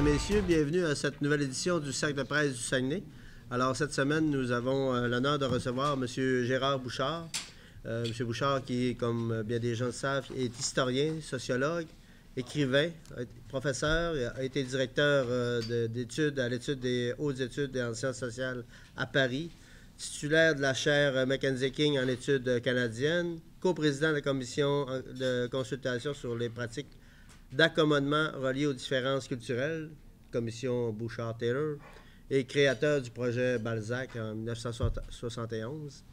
et messieurs, bienvenue à cette nouvelle édition du Cercle de presse du Saguenay. Alors, cette semaine, nous avons l'honneur de recevoir M. Gérard Bouchard. M. Bouchard, qui, comme bien des gens le savent, est historien, sociologue, écrivain, professeur, a été directeur d'études à l'étude des hautes études et en sciences sociales à Paris, titulaire de la chaire Mackenzie King en études canadiennes, coprésident de la commission de consultation sur les pratiques d'accommodement reliées aux différences culturelles, commission Bouchard-Taylor, et créateur du projet Balzac en 1971.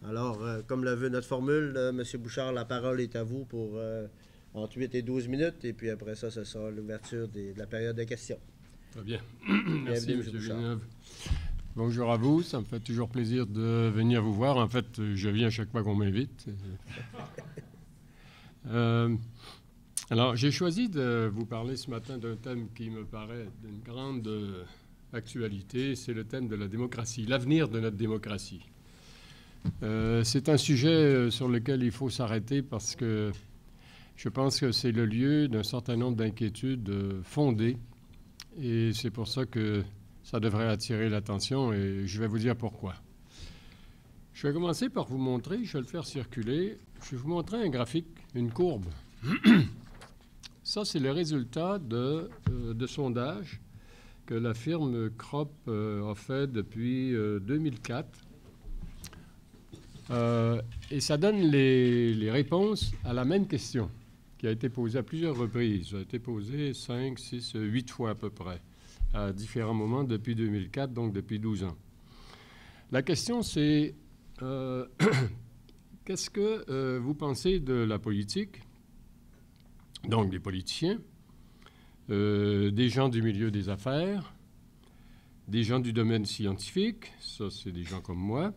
Alors, comme le veut notre formule, M. Bouchard, la parole est à vous pour entre 8 et 12 minutes, et puis après ça, ce sera l'ouverture de la période de questions. Très bien. Merci, M. Villeneuve. Bonjour à vous, ça me fait toujours plaisir de venir vous voir. En fait, je viens à chaque fois qu'on m'invite. Alors, j'ai choisi de vous parler ce matin d'un thème qui me paraît d'une grande actualité, c'est le thème de la démocratie, l'avenir de notre démocratie. C'est un sujet sur lequel il faut s'arrêter parce que je pense que c'est le lieu d'un certain nombre d'inquiétudes fondées et c'est pour ça que ça devrait attirer l'attention et je vais vous dire pourquoi. Je vais commencer par vous montrer, je vais le faire circuler, je vais vous montrer un graphique, une courbe. Ça, c'est le résultat de sondages que la firme Crop a fait depuis 2004. Et ça donne les réponses à la même question qui a été posée à plusieurs reprises. Ça a été posée 5, 6, 8 fois à peu près, à différents moments depuis 2004, donc depuis 12 ans. La question, c'est qu'est-ce que vous pensez de la politique, donc des politiciens, des gens du milieu des affaires, des gens du domaine scientifique, ça c'est des gens comme moi,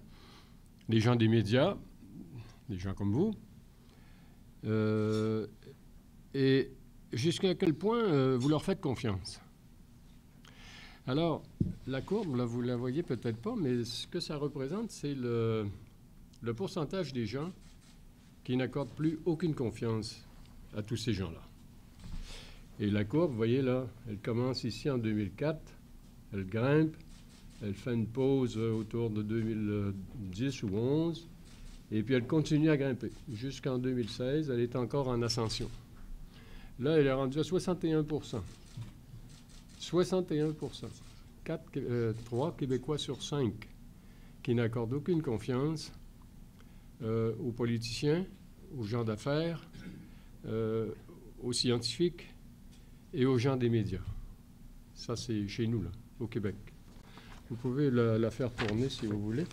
les gens des médias, des gens comme vous, et jusqu'à quel point vous leur faites confiance. Alors, la courbe, là, vous la voyez peut-être pas, mais ce que ça représente, c'est le pourcentage des gens qui n'accordent plus aucune confiance à tous ces gens-là. Et la courbe, vous voyez là, elle commence ici en 2004, elle grimpe, elle fait une pause autour de 2010 ou 2011, et puis elle continue à grimper. Jusqu'en 2016, elle est encore en ascension. Là, elle est rendue à 61%. 61%. 3 Québécois sur 5 qui n'accordent aucune confiance aux politiciens, aux gens d'affaires, aux scientifiques et aux gens des médias. Ça, c'est chez nous, là, au Québec. Vous pouvez la faire tourner si vous voulez.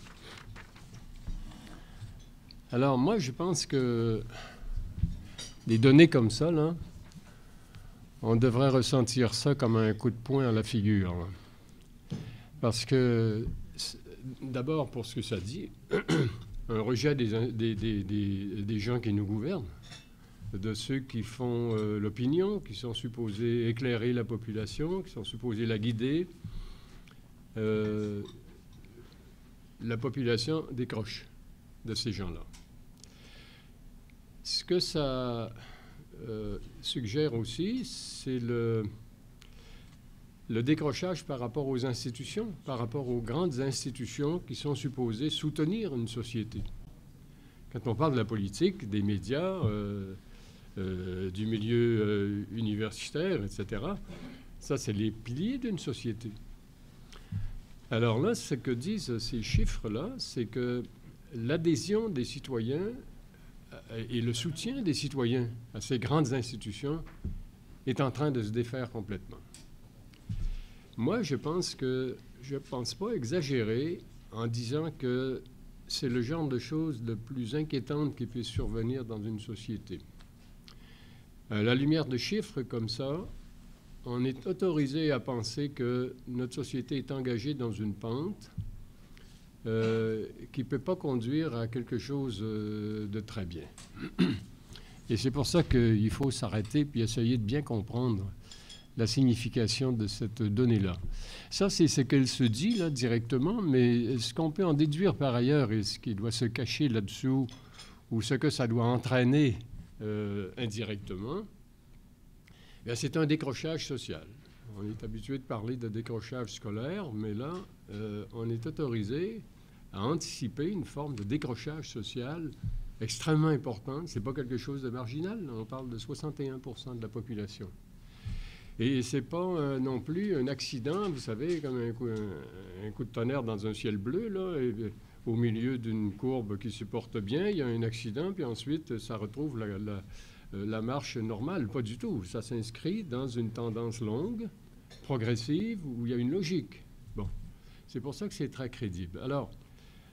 Alors, moi, je pense que des données comme ça, là, on devrait ressentir ça comme un coup de poing à la figure. Là. Parce que, d'abord, pour ce que ça dit, un rejet des gens qui nous gouvernent, de ceux qui font l'opinion, qui sont supposés éclairer la population, qui sont supposés la guider. La population décroche de ces gens-là. Ce que ça suggère aussi, c'est le décrochage par rapport aux institutions, par rapport aux grandes institutions qui sont supposées soutenir une société. Quand on parle de la politique, des médias, du milieu universitaire, etc., ça, c'est les piliers d'une société. Alors là, ce que disent ces chiffres-là, c'est que l'adhésion des citoyens et le soutien des citoyens à ces grandes institutions est en train de se défaire complètement. Moi, je pense pas exagérer en disant que c'est le genre de choses le plus inquiétante qui puisse survenir dans une société. À la lumière de chiffres comme ça, on est autorisé à penser que notre société est engagée dans une pente qui ne peut pas conduire à quelque chose de très bien. Et c'est pour ça qu'il faut s'arrêter puis essayer de bien comprendre la signification de cette donnée-là. Ça, c'est ce qu'elle se dit là directement, mais ce qu'on peut en déduire par ailleurs et ce qui doit se cacher là-dessous ou ce que ça doit entraîner indirectement, c'est un décrochage social. On est habitué de parler de décrochage scolaire, mais là, on est autorisé à anticiper une forme de décrochage social extrêmement importante. Ce n'est pas quelque chose de marginal. On parle de 61% de la population. Et ce n'est pas non plus un accident, vous savez, comme un coup de tonnerre dans un ciel bleu, là, et, au milieu d'une courbe qui se porte bien, il y a un accident, puis ensuite, ça retrouve la marche normale. Pas du tout. Ça s'inscrit dans une tendance longue, progressive, où il y a une logique. Bon, c'est pour ça que c'est très crédible. Alors,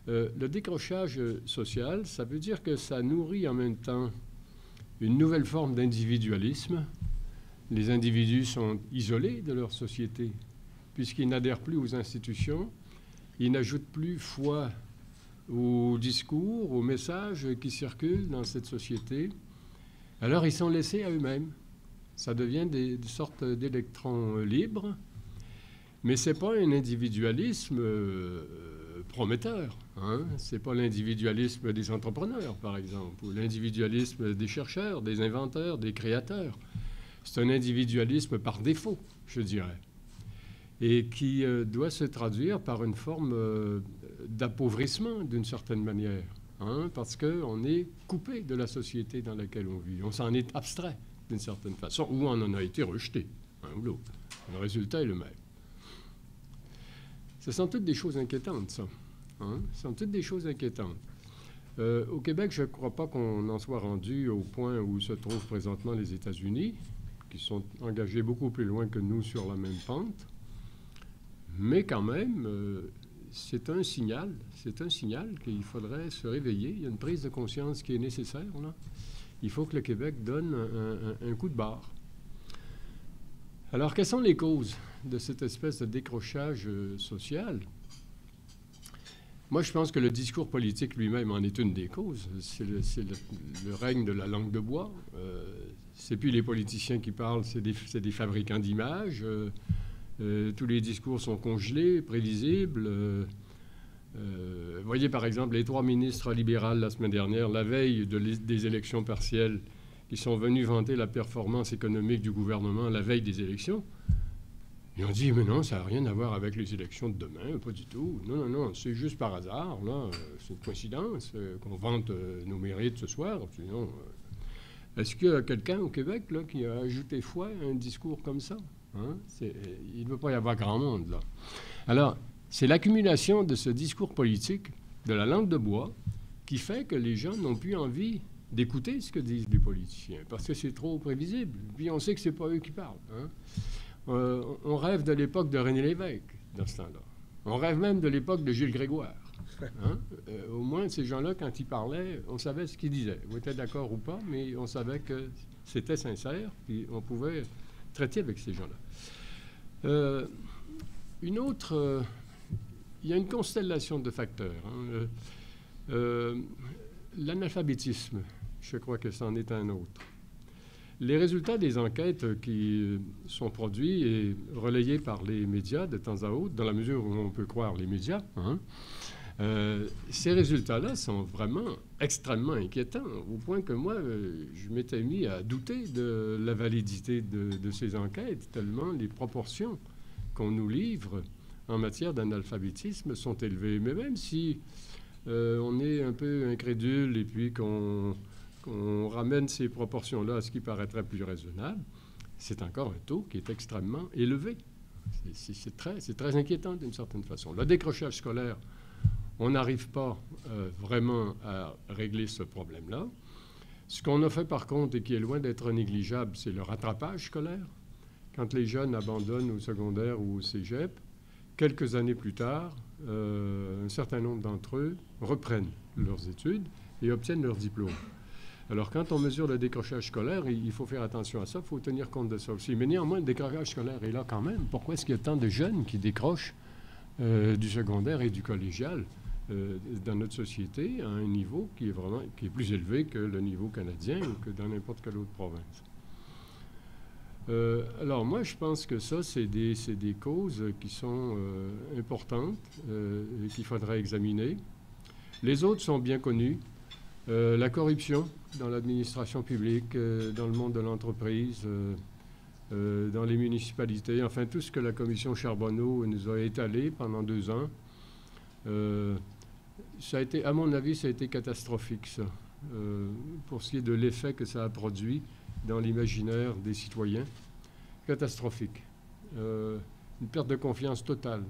le décrochage social, ça veut dire que ça nourrit en même temps une nouvelle forme d'individualisme. Les individus sont isolés de leur société, puisqu'ils n'adhèrent plus aux institutions, ils n'ajoutent plus foi aux discours, aux messages qui circulent dans cette société. Alors, ils sont laissés à eux-mêmes. Ça devient des sortes d'électrons libres, mais ce n'est pas un individualisme prometteur. Hein? Ce n'est pas l'individualisme des entrepreneurs, par exemple, ou l'individualisme des chercheurs, des inventeurs, des créateurs. C'est un individualisme par défaut, je dirais, et qui doit se traduire par une forme d'appauvrissement, d'une certaine manière, hein, parce qu'on est coupé de la société dans laquelle on vit. On s'en est abstrait, d'une certaine façon, ou on en a été rejeté, un ou l'autre. Le résultat est le même. Ce sont toutes des choses inquiétantes, ça. Hein? Ce sont toutes des choses inquiétantes. Au Québec, je ne crois pas qu'on en soit rendu au point où se trouvent présentement les États-Unis, qui sont engagés beaucoup plus loin que nous sur la même pente. Mais quand même, c'est un signal qu'il faudrait se réveiller. Il y a une prise de conscience qui est nécessaire, là. Il faut que le Québec donne un coup de barre. Alors, quelles sont les causes de cette espèce de décrochage social? Moi, je pense que le discours politique lui-même en est une des causes. C'est le règne de la langue de bois. C'est plus les politiciens qui parlent, c'est des fabricants d'images. Tous les discours sont congelés, prévisibles. Voyez par exemple les 3 ministres libéraux la semaine dernière, la veille des élections partielles, qui sont venus vanter la performance économique du gouvernement la veille des élections. Ils ont dit, mais non, ça n'a rien à voir avec les élections de demain, pas du tout. Non, non, non, c'est juste par hasard, là, c'est une coïncidence qu'on vante nos mérites ce soir. Sinon, est-ce qu'il y a quelqu'un au Québec là, qui a ajouté foi à un discours comme ça? Hein? Il ne peut pas y avoir grand monde, là. Alors, c'est l'accumulation de ce discours politique, de la langue de bois, qui fait que les gens n'ont plus envie d'écouter ce que disent les politiciens, parce que c'est trop prévisible. Puis on sait que ce n'est pas eux qui parlent. Hein? On rêve de l'époque de René Lévesque, dans ce temps-là. On rêve même de l'époque de Gilles Grégoire. Hein? Au moins, ces gens-là, quand ils parlaient, on savait ce qu'ils disaient. On était d'accord ou pas, mais on savait que c'était sincère, puis on pouvait traiter avec ces gens-là. Il y a une constellation de facteurs. Hein? L'analphabétisme, je crois que c'en est un autre. Les résultats des enquêtes qui sont produits et relayés par les médias de temps à autre, dans la mesure où on peut croire les médias, hein, ces résultats-là sont vraiment extrêmement inquiétants, au point que moi, je m'étais mis à douter de la validité de ces enquêtes, tellement les proportions qu'on nous livre en matière d'analphabétisme sont élevées. Mais même si on est un peu incrédule et puis qu'on ramène ces proportions-là à ce qui paraîtrait plus raisonnable, c'est encore un taux qui est extrêmement élevé. C'est très inquiétant d'une certaine façon. Le décrochage scolaire, on n'arrive pas vraiment à régler ce problème-là. Ce qu'on a fait par contre et qui est loin d'être négligeable, c'est le rattrapage scolaire. Quand les jeunes abandonnent au secondaire ou au cégep, quelques années plus tard, un certain nombre d'entre eux reprennent leurs études et obtiennent leur diplôme. Alors, quand on mesure le décrochage scolaire, il faut faire attention à ça, il faut tenir compte de ça aussi. Mais néanmoins, le décrochage scolaire est là quand même. Pourquoi est-ce qu'il y a tant de jeunes qui décrochent du secondaire et du collégial dans notre société à un niveau qui est plus élevé que le niveau canadien ou que dans n'importe quelle autre province? Alors, moi, je pense que ça, c'est des causes qui sont importantes et qu'il faudrait examiner. Les autres sont bien connues. La corruption dans l'administration publique, dans le monde de l'entreprise, dans les municipalités, enfin tout ce que la commission Charbonneau nous a étalé pendant 2 ans. Ça a été, à mon avis, ça a été catastrophique, ça, pour ce qui est de l'effet que ça a produit dans l'imaginaire des citoyens. Catastrophique. Une perte de confiance totale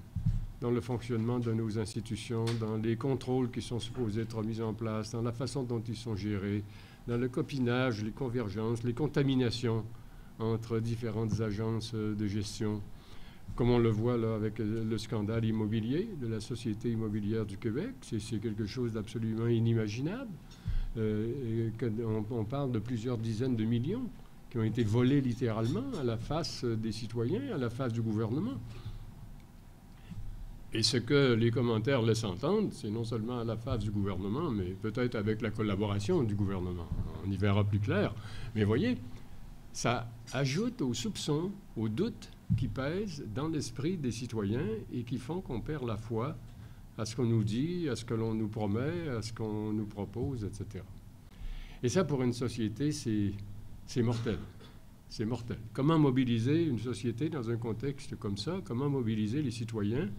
dans le fonctionnement de nos institutions, dans les contrôles qui sont supposés être mis en place, dans la façon dont ils sont gérés, dans le copinage, les convergences, les contaminations entre différentes agences de gestion, comme on le voit là avec le scandale immobilier de la Société immobilière du Québec. C'est quelque chose d'absolument inimaginable. On parle de plusieurs dizaines de millions qui ont été volés littéralement à la face des citoyens, à la face du gouvernement. Et ce que les commentaires laissent entendre, c'est non seulement à la face du gouvernement, mais peut-être avec la collaboration du gouvernement. On y verra plus clair. Mais voyez, ça ajoute aux soupçons, aux doutes qui pèsent dans l'esprit des citoyens et qui font qu'on perd la foi à ce qu'on nous dit, à ce que l'on nous promet, à ce qu'on nous propose, etc. Et ça, pour une société, c'est mortel. C'est mortel. Comment mobiliser une société dans un contexte comme ça? Comment mobiliser les citoyens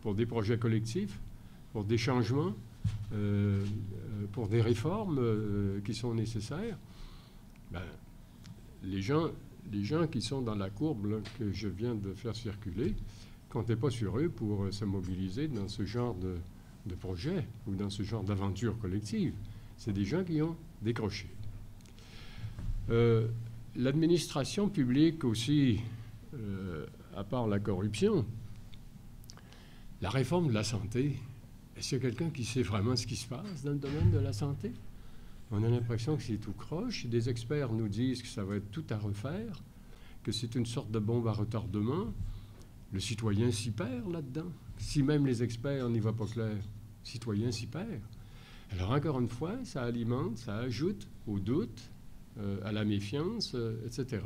pour des projets collectifs, pour des changements, pour des réformes qui sont nécessaires? Ben, les gens qui sont dans la courbe là, que je viens de faire circuler, comptez pas sur eux pour se mobiliser dans ce genre de projet ou dans ce genre d'aventure collective. C'est des gens qui ont décroché. L'administration publique aussi, à part la corruption, la réforme de la santé, est-ce qu'il y a quelqu'un qui sait vraiment ce qui se passe dans le domaine de la santé? On a l'impression que c'est tout croche. Des experts nous disent que ça va être tout à refaire, que c'est une sorte de bombe à retardement. Le citoyen s'y perd là-dedans. Si même les experts n'y voient pas clair, le citoyen s'y perd. Alors encore une fois, ça alimente, ça ajoute au doute, à la méfiance, etc.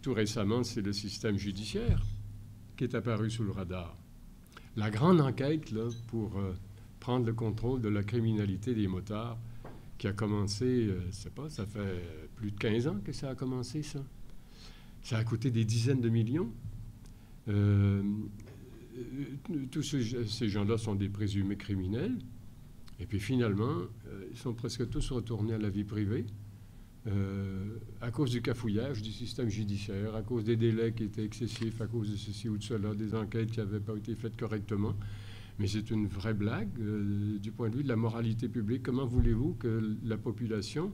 Tout récemment, c'est le système judiciaire qui est apparu sous le radar. La grande enquête là, pour prendre le contrôle de la criminalité des motards, qui a commencé, je ne sais pas, ça fait plus de 15 ans que ça a commencé, ça. Ça a coûté des dizaines de millions. Tous ces gens-là sont des présumés criminels. Et puis finalement, ils sont presque tous retournés à la vie privée à cause du cafouillage du système judiciaire, à cause des délais qui étaient excessifs, à cause de ceci ou de cela, des enquêtes qui n'avaient pas été faites correctement. Mais c'est une vraie blague du point de vue de la moralité publique. Comment voulez-vous que la population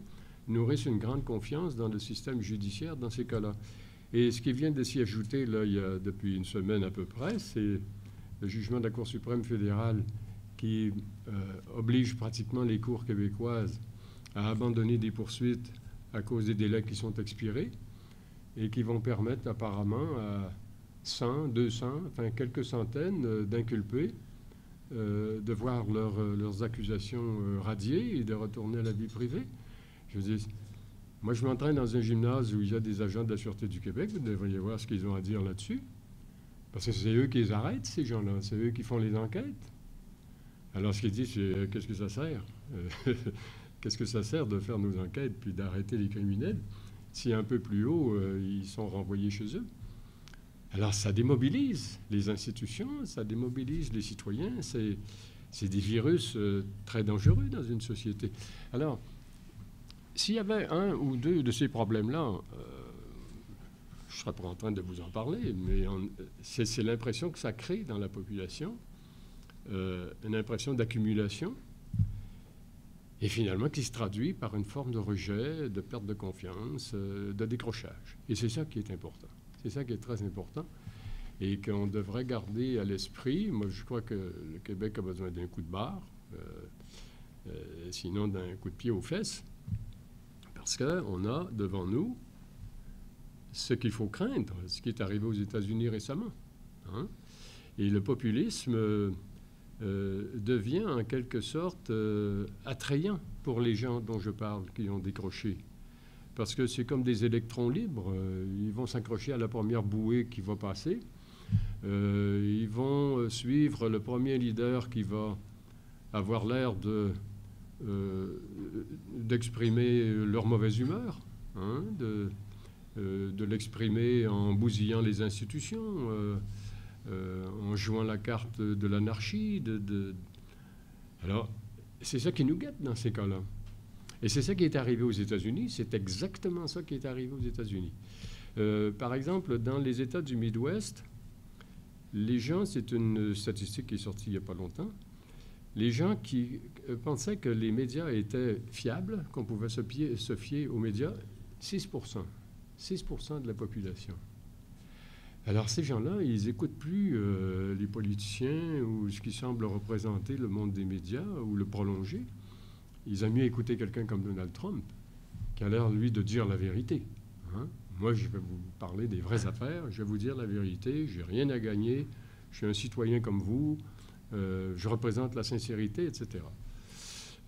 nourrisse une grande confiance dans le système judiciaire dans ces cas-là? Et ce qui vient de s'y ajouter, là, il y a depuis une semaine à peu près, c'est le jugement de la Cour suprême fédérale qui oblige pratiquement les cours québécoises à abandonner des poursuites à cause des délais qui sont expirés et qui vont permettre apparemment à 100, 200, enfin quelques centaines d'inculpés de voir leurs accusations radiées et de retourner à la vie privée. Je veux dire, moi je m'entraîne dans un gymnase où il y a des agents de la Sûreté du Québec, vous devriez voir ce qu'ils ont à dire là-dessus. Parce que c'est eux qui les arrêtent, ces gens-là, c'est eux qui font les enquêtes. Alors, ce qu'il dit, c'est qu'est-ce que ça sert? Qu'est-ce que ça sert de faire nos enquêtes puis d'arrêter les criminels si un peu plus haut, ils sont renvoyés chez eux? Alors, ça démobilise les institutions, ça démobilise les citoyens. C'est des virus très dangereux dans une société. Alors, s'il y avait un ou deux de ces problèmes-là, je ne serais pas en train de vous en parler, mais c'est l'impression que ça crée dans la population. Une impression d'accumulation, et finalement qui se traduit par une forme de rejet, de perte de confiance, de décrochage. Et c'est ça qui est important. C'est ça qui est très important et qu'on devrait garder à l'esprit. Moi, je crois que le Québec a besoin d'un coup de barre, sinon d'un coup de pied aux fesses, parce qu'on a devant nous ce qu'il faut craindre, ce qui est arrivé aux États-Unis récemment. Hein? Et le populisme devient en quelque sorte attrayant pour les gens dont je parle, qui ont décroché. Parce que c'est comme des électrons libres. Ils vont s'accrocher à la première bouée qui va passer. Ils vont suivre le premier leader qui va avoir l'air d'exprimer leur mauvaise humeur, hein, de l'exprimer en bousillant les institutions, en jouant la carte de l'anarchie. Alors, c'est ça qui nous guette dans ces cas-là. Et c'est ça qui est arrivé aux États-Unis. C'est exactement ça qui est arrivé aux États-Unis. Par exemple, dans les États du Midwest, les gens, c'est une statistique qui est sortie il n'y a pas longtemps, les gens qui pensaient que les médias étaient fiables, qu'on pouvait se fier aux médias, 6%. 6% de la population. Alors ces gens-là, ils n'écoutent plus les politiciens ou ce qui semble représenter le monde des médias ou le prolonger. Ils aiment mieux écouter quelqu'un comme Donald Trump, qui a l'air, lui, de dire la vérité. Hein? Moi, je vais vous parler des vraies affaires, je vais vous dire la vérité, je n'ai rien à gagner, je suis un citoyen comme vous, je représente la sincérité, etc.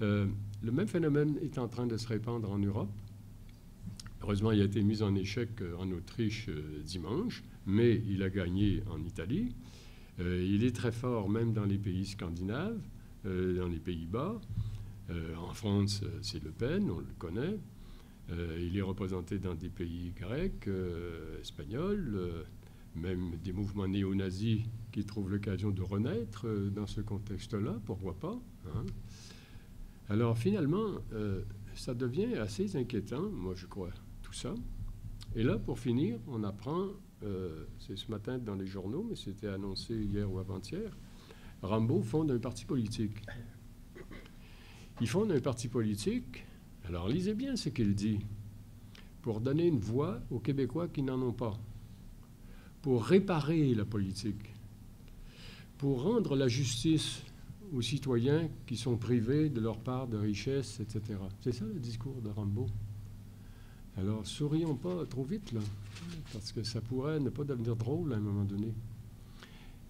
Le même phénomène est en train de se répandre en Europe. Heureusement, il a été mis en échec en Autriche dimanche, mais il a gagné en Italie. Il est très fort même dans les pays scandinaves, dans les Pays-Bas. En France, c'est Le Pen, on le connaît. Il est représenté dans des pays grecs, espagnols, même des mouvements néo-nazis qui trouvent l'occasion de renaître dans ce contexte-là, pourquoi pas, hein? Alors finalement, ça devient assez inquiétant, moi je crois, tout ça. Et là, pour finir, on apprend, c'est ce matin dans les journaux, mais c'était annoncé hier ou avant-hier, Rambaud fonde un parti politique. Il fonde un parti politique, alors lisez bien ce qu'il dit, pour donner une voix aux Québécois qui n'en ont pas, pour réparer la politique, pour rendre la justice aux citoyens qui sont privés de leur part de richesse, etc. C'est ça le discours de Rambaud. Alors, sourions pas trop vite, là, parce que ça pourrait ne pas devenir drôle à un moment donné.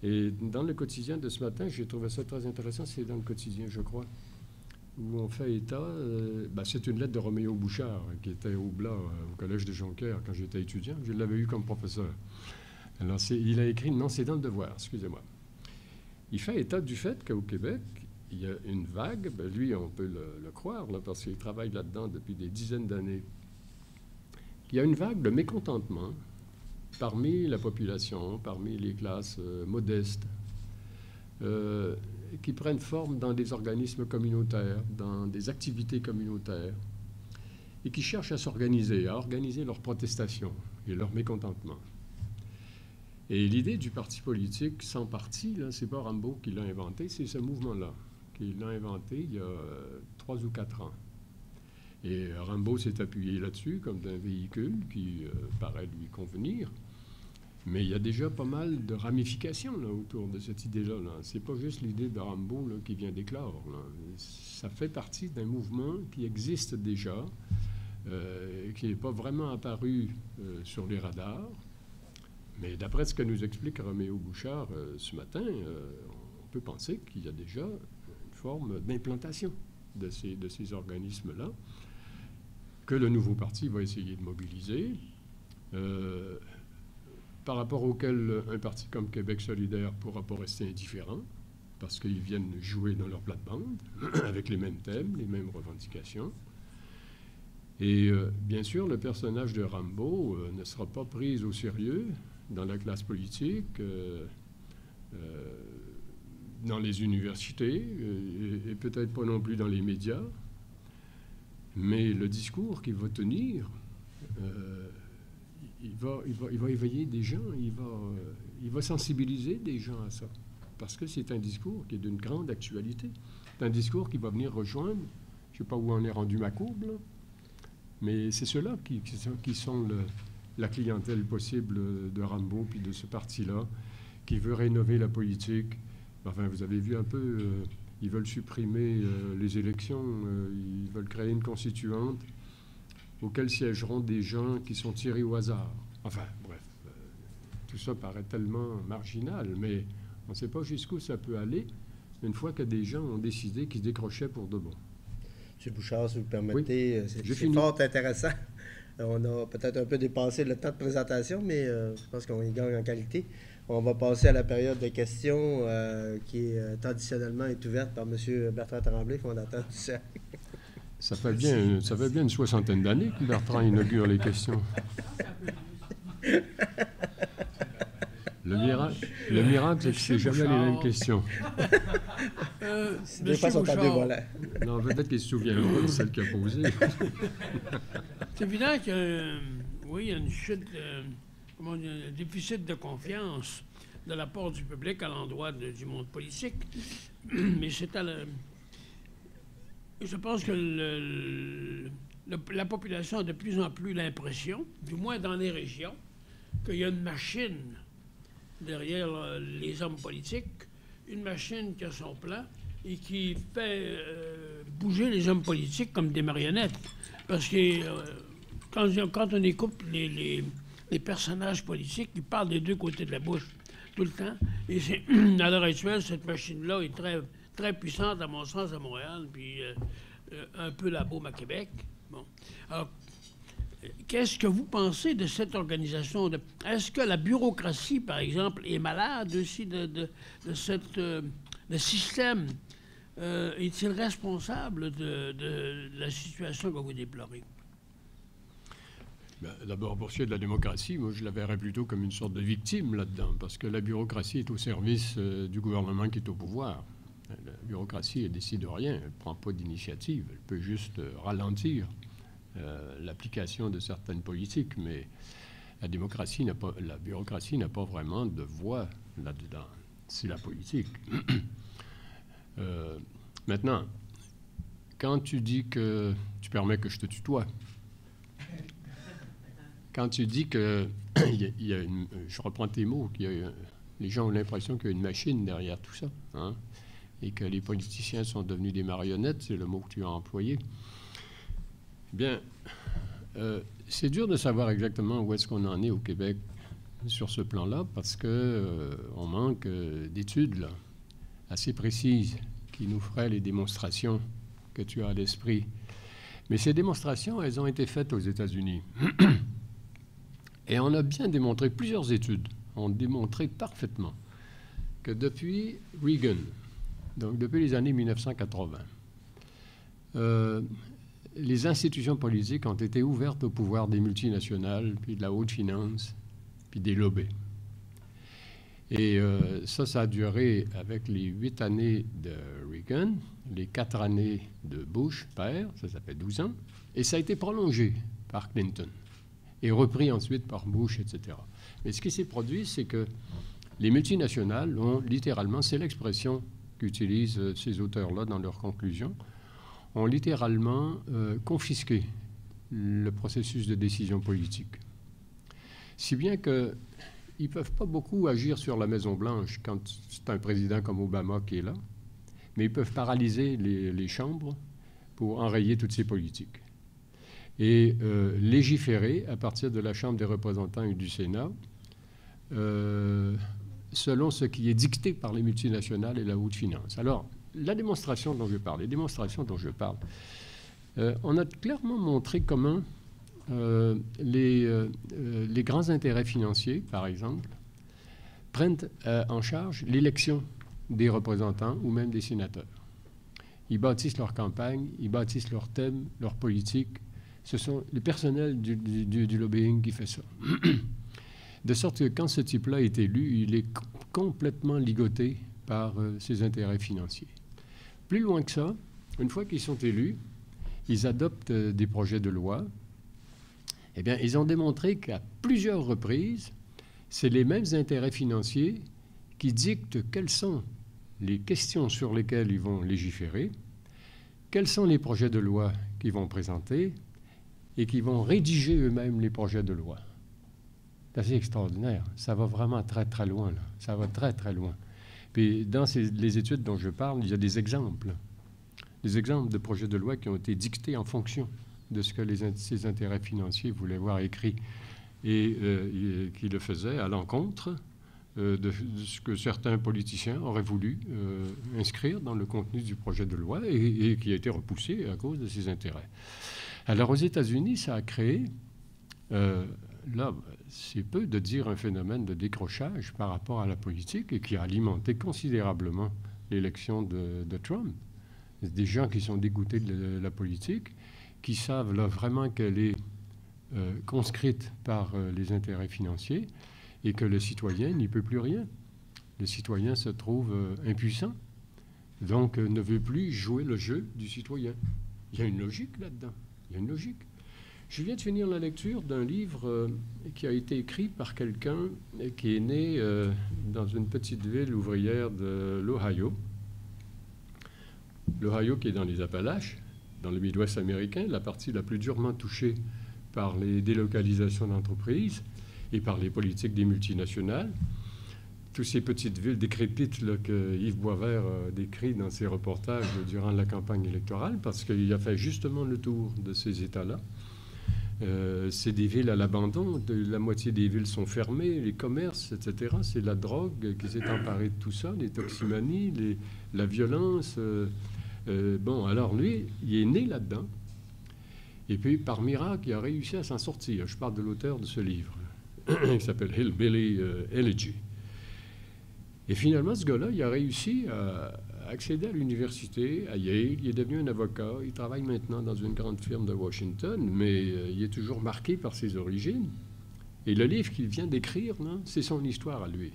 Et dans le quotidien de ce matin, j'ai trouvé ça très intéressant, c'est dans le quotidien, je crois, où on fait état, c'est une lettre de Roméo Bouchard, qui était au Blas, au Collège de Jonquière, quand j'étais étudiant. Je l'avais eu comme professeur. Alors, il a écrit, non, c'est dans le Devoir, excusez-moi. Il fait état du fait qu'au Québec, il y a une vague, lui, on peut le croire, là, parce qu'il travaille là-dedans depuis des dizaines d'années. Il y a une vague de mécontentement parmi la population, parmi les classes modestes, qui prennent forme dans des organismes communautaires, dans des activités communautaires, et qui cherchent à s'organiser, à organiser leur protestation et leur mécontentement. Et l'idée du parti politique sans parti, ce n'est pas Rambaud qui l'a inventé, c'est ce mouvement-là qui l'a inventé il y a 3 ou 4 ans. Et Rambaud s'est appuyé là-dessus comme d'un véhicule qui paraît lui convenir. Mais il y a déjà pas mal de ramifications là, autour de cette idée-là. Ce n'est pas juste l'idée de Rambaud là, qui vient d'éclore. Ça fait partie d'un mouvement qui existe déjà, qui n'est pas vraiment apparu sur les radars. Mais d'après ce que nous explique Roméo Bouchard ce matin, on peut penser qu'il y a déjà une forme d'implantation de ces organismes-là que le nouveau parti va essayer de mobiliser, par rapport auquel un parti comme Québec solidaire ne pourra pas rester indifférent, parce qu'ils viennent jouer dans leur plate-bande, avec les mêmes thèmes, les mêmes revendications. Et bien sûr, le personnage de Rambaud ne sera pas pris au sérieux dans la classe politique, dans les universités, et peut-être pas non plus dans les médias. Mais le discours qu'il va tenir, il va éveiller des gens, il va sensibiliser des gens à ça. Parce que c'est un discours qui est d'une grande actualité. C'est un discours qui va venir rejoindre, je ne sais pas où en est rendu ma courbe, là, mais c'est ceux-là qui sont la clientèle possible de Rambaud puis de ce parti-là, qui veut rénover la politique. Enfin, vous avez vu un peu, ils veulent supprimer les élections, ils veulent créer une constituante auquel siégeront des gens qui sont tirés au hasard. Enfin, bref, tout ça paraît tellement marginal, mais on ne sait pas jusqu'où ça peut aller une fois que des gens ont décidé qu'ils se décrochaient pour de bon. M. Bouchard, si vous permettez, oui, c'est fort intéressant. On a peut-être un peu dépassé le temps de présentation, mais je pense qu'on y gagne en qualité. On va passer à la période de questions qui traditionnellement est ouverte par M. Bertrand Tremblay, fondateur du CERC. Ça fait bien une 60aine d'années que Bertrand inaugure les questions. Le miracle, c'est que c'est jamais les mêmes questions. Des fois, sont à deux volants. Non, peut-être qu'il se souviendra de celle qu'il a posée. C'est évident que, oui, il y a une chute, un déficit de confiance de la part du public à l'endroit du monde politique. Mais c'est je pense que la population a de plus en plus l'impression, du moins dans les régions, qu'il y a une machine derrière les hommes politiques, une machine qui a son plan et qui fait bouger les hommes politiques comme des marionnettes. Parce que quand on écoute les personnages politiques, ils parlent des deux côtés de la bouche tout le temps. Et à l'heure actuelle, cette machine-là est très, très puissante, à mon sens, à Montréal, puis un peu la Beaume à Québec. Bon. Alors, qu'est-ce que vous pensez de cette organisation? Est-ce que la bureaucratie, par exemple, est malade aussi de système? Est-il responsable de la situation que vous déplorez? D'abord, pour ce qui est de la démocratie, moi, je la verrais plutôt comme une sorte de victime là-dedans, parce que la bureaucratie est au service du gouvernement qui est au pouvoir. La bureaucratie, elle décide de rien, elle ne prend pas d'initiative, elle peut juste ralentir l'application de certaines politiques, mais la bureaucratie n'a pas vraiment de voix là-dedans. C'est la politique. Maintenant, quand tu dis que tu permets que je te tutoie, quand tu dis que je reprends tes mots, les gens ont l'impression qu'il y a une machine derrière tout ça, hein, et que les politiciens sont devenus des marionnettes, c'est le mot que tu as employé. Bien, c'est dur de savoir exactement où est-ce qu'on en est au Québec sur ce plan-là, parce que on manque d'études là, assez précises qui nous feraient les démonstrations que tu as à l'esprit. Mais ces démonstrations, elles ont été faites aux États-Unis. Et on a bien démontré, plusieurs études ont démontré parfaitement que depuis Reagan, donc depuis les années 1980, les institutions politiques ont été ouvertes au pouvoir des multinationales, puis de la haute finance, puis des lobbies. Et ça a duré avec les 8 années de Reagan, les 4 années de Bush, père, ça fait 12 ans, et ça a été prolongé par Clinton, et repris ensuite par Bush, etc. Mais ce qui s'est produit, c'est que les multinationales ont littéralement, c'est l'expression qu'utilisent ces auteurs-là dans leurs conclusions, ont littéralement confisqué le processus de décision politique. Si bien qu'ils ne peuvent pas beaucoup agir sur la Maison-Blanche quand c'est un président comme Obama qui est là, mais ils peuvent paralyser les chambres pour enrayer toutes ces politiques. Et légiférer à partir de la Chambre des représentants et du Sénat selon ce qui est dicté par les multinationales et la haute finance. Alors, les démonstrations dont je parle, on a clairement montré comment les grands intérêts financiers, par exemple, prennent en charge l'élection des représentants ou même des sénateurs. Ils bâtissent leur campagne, ils bâtissent leurs thèmes, leur politique. Ce sont le personnel du lobbying qui fait ça. De sorte que quand ce type-là est élu, il est complètement ligoté par ses intérêts financiers. Plus loin que ça, une fois qu'ils sont élus, ils adoptent des projets de loi. Eh bien, ils ont démontré qu'à plusieurs reprises, c'est les mêmes intérêts financiers qui dictent quelles sont les questions sur lesquelles ils vont légiférer, quels sont les projets de loi qu'ils vont présenter et qui vont rédiger eux-mêmes les projets de loi. C'est assez extraordinaire. Ça va vraiment très, très loin, là. Ça va très, très loin. Puis dans les études dont je parle, il y a des exemples de projets de loi qui ont été dictés en fonction de ce que ces intérêts financiers voulaient voir écrit et qui le faisaient à l'encontre de ce que certains politiciens auraient voulu inscrire dans le contenu du projet de loi et qui a été repoussé à cause de ces intérêts. Alors, aux États-Unis, ça a créé, là, c'est peu de dire un phénomène de décrochage par rapport à la politique et qui a alimenté considérablement l'élection de Trump. C'est des gens qui sont dégoûtés de la politique, qui savent là vraiment qu'elle est conscrite par les intérêts financiers et que le citoyen n'y peut plus rien. Le citoyen se trouve impuissant, donc ne veut plus jouer le jeu du citoyen. Il y a une logique là-dedans. Il y a une logique. Je viens de finir la lecture d'un livre qui a été écrit par quelqu'un qui est né dans une petite ville ouvrière de l'Ohio. L'Ohio qui est dans les Appalaches, dans le Midwest américain, la partie la plus durement touchée par les délocalisations d'entreprises et par les politiques des multinationales. Toutes ces petites villes décrépites là, que Yves Boisvert a décrit dans ses reportages durant la campagne électorale, parce qu'il a fait justement le tour de ces États-là. C'est des villes à l'abandon. La moitié des villes sont fermées, les commerces, etc. C'est la drogue qui s'est emparée de tout ça, les toximanies, la violence. Bon, alors lui, il est né là-dedans. Et puis, par miracle, il a réussi à s'en sortir. Je parle de l'auteur de ce livre, qui s'appelle Hillbilly Elegy. Et finalement, ce gars-là, il a réussi à accéder à l'université, à Yale. Il est devenu un avocat. Il travaille maintenant dans une grande firme de Washington, mais il est toujours marqué par ses origines. Et le livre qu'il vient d'écrire, c'est son histoire à lui.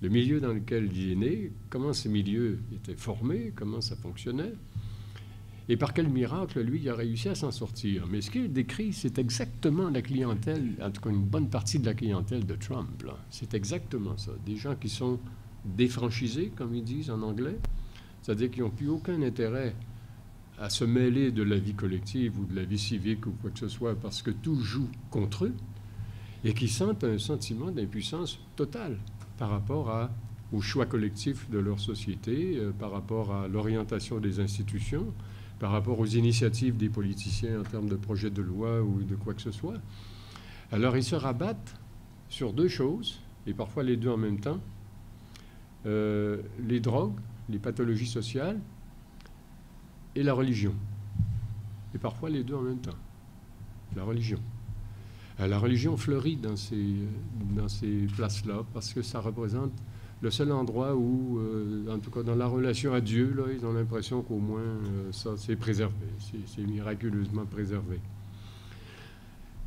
Le milieu dans lequel il est né, comment ce milieu était formé, comment ça fonctionnait, et par quel miracle, lui, il a réussi à s'en sortir. Mais ce qu'il décrit, c'est exactement la clientèle, en tout cas une bonne partie de la clientèle de Trump. C'est exactement ça. Des gens qui sont défranchisés, comme ils disent en anglais, c'est-à-dire qu'ils n'ont plus aucun intérêt à se mêler de la vie collective ou de la vie civique ou quoi que ce soit, parce que tout joue contre eux, et qui sentent un sentiment d'impuissance totale par rapport au choix collectif de leur société, par rapport à l'orientation des institutions, par rapport aux initiatives des politiciens en termes de projets de loi ou de quoi que ce soit. Alors, ils se rabattent sur deux choses, et parfois les deux en même temps. Les drogues, les pathologies sociales et la religion. Et parfois les deux en même temps. La religion. La religion fleurit dans ces places-là parce que ça représente le seul endroit où, en tout cas dans la relation à Dieu, là, ils ont l'impression qu'au moins ça, c'est préservé, c'est miraculeusement préservé.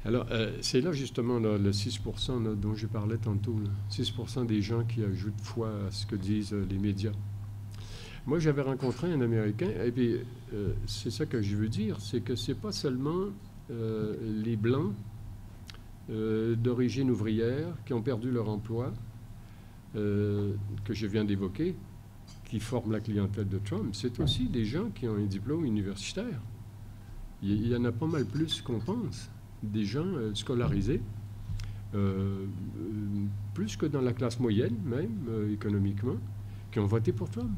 Alors, c'est là justement là, le 6% là, dont je parlais tantôt, là. 6% des gens qui ajoutent foi à ce que disent les médias. Moi, j'avais rencontré un Américain, et puis c'est ça que je veux dire, c'est que c'est pas seulement les Blancs d'origine ouvrière qui ont perdu leur emploi, que je viens d'évoquer, qui forment la clientèle de Trump, c'est aussi des gens qui ont un diplôme universitaire. Il y en a pas mal plus qu'on pense. Des gens scolarisés, plus que dans la classe moyenne même, économiquement, qui ont voté pour Trump.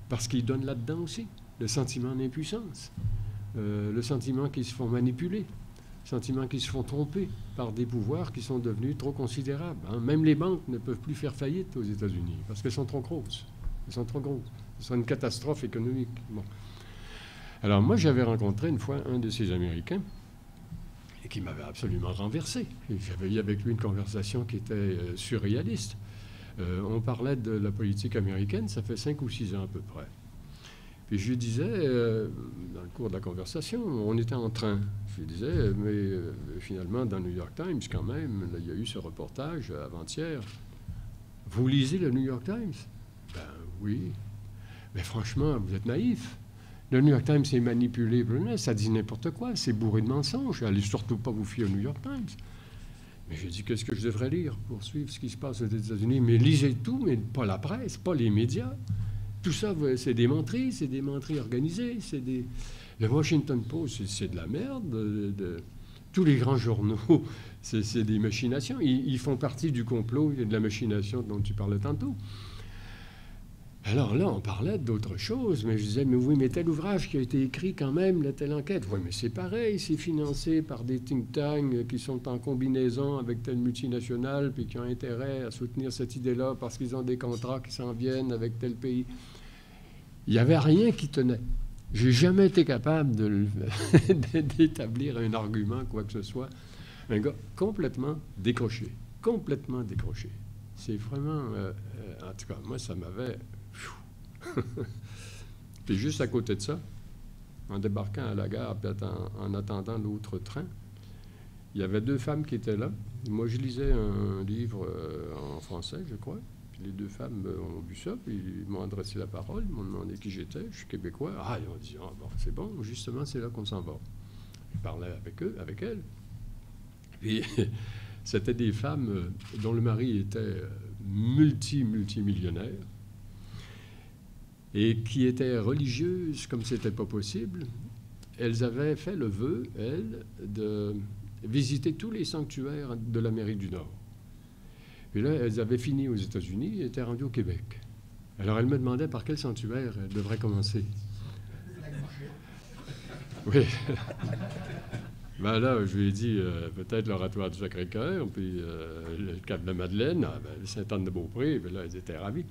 Parce qu'ils donnent là-dedans aussi le sentiment d'impuissance, le sentiment qu'ils se font manipuler, le sentiment qu'ils se font tromper par des pouvoirs qui sont devenus trop considérables. Hein. Même les banques ne peuvent plus faire faillite aux États-Unis parce qu'elles sont trop grosses. Elles sont trop grosses. Ce sera une catastrophe économique. Bon. Alors moi, j'avais rencontré une fois un de ces Américains et qui m'avait absolument renversé. J'avais eu avec lui une conversation qui était surréaliste. On parlait de la politique américaine, ça fait 5 ou 6 ans à peu près. Puis je lui disais, dans le cours de la conversation, on était en train. Je lui disais, mais finalement, dans le New York Times, quand même, là, il y a eu ce reportage avant-hier. Vous lisez le New York Times? Ben oui. Mais franchement, vous êtes naïf. Le New York Times est manipulé, ça dit n'importe quoi, c'est bourré de mensonges. Allez surtout pas vous fier au New York Times. Mais j'ai dit, qu'est-ce que je devrais lire pour suivre ce qui se passe aux États-Unis? Mais lisez tout, mais pas la presse, pas les médias. Tout ça, c'est des menteries organisées. Le Washington Post, c'est de la merde. Tous les grands journaux, c'est des machinations. Ils font partie du complot et de la machination dont tu parlais tantôt. Alors là, on parlait d'autre chose, mais je disais, mais oui, mais tel ouvrage qui a été écrit quand même, la telle enquête. Oui, mais c'est pareil, c'est financé par des think tanks qui sont en combinaison avec telle multinationale, puis qui ont intérêt à soutenir cette idée-là parce qu'ils ont des contrats qui s'en viennent avec tel pays. Il n'y avait rien qui tenait. J'ai jamais été capable d'établir un argument, quoi que ce soit. Un gars complètement décroché. Complètement décroché. C'est vraiment... en tout cas, moi, ça m'avait... Puis juste à côté de ça, en débarquant à la gare, puis en attendant l'autre train, il y avait 2 femmes qui étaient là. Moi, je lisais un livre en français, je crois. Puis les 2 femmes ont vu ça, puis ils m'ont adressé la parole, ils m'ont demandé qui j'étais. Je suis québécois. Ah, ils ont dit, ah, bon, c'est bon, justement, c'est là qu'on s'en va. Je parlais avec elles. Puis c'était des femmes dont le mari était multimillionnaire et qui étaient religieuses comme c'était pas possible. Elles avaient fait le vœu, elles, de visiter tous les sanctuaires de l'Amérique du Nord. Puis là, elles avaient fini aux États-Unis et étaient rendues au Québec. Alors, elles me demandaient par quel sanctuaire elles devraient commencer. Oui. Ben là, je lui ai dit peut-être l'Oratoire du Sacré-Cœur, puis le Cap de Madeleine, le Sainte-Anne-de-Beaupré, puis là, elles étaient ravies.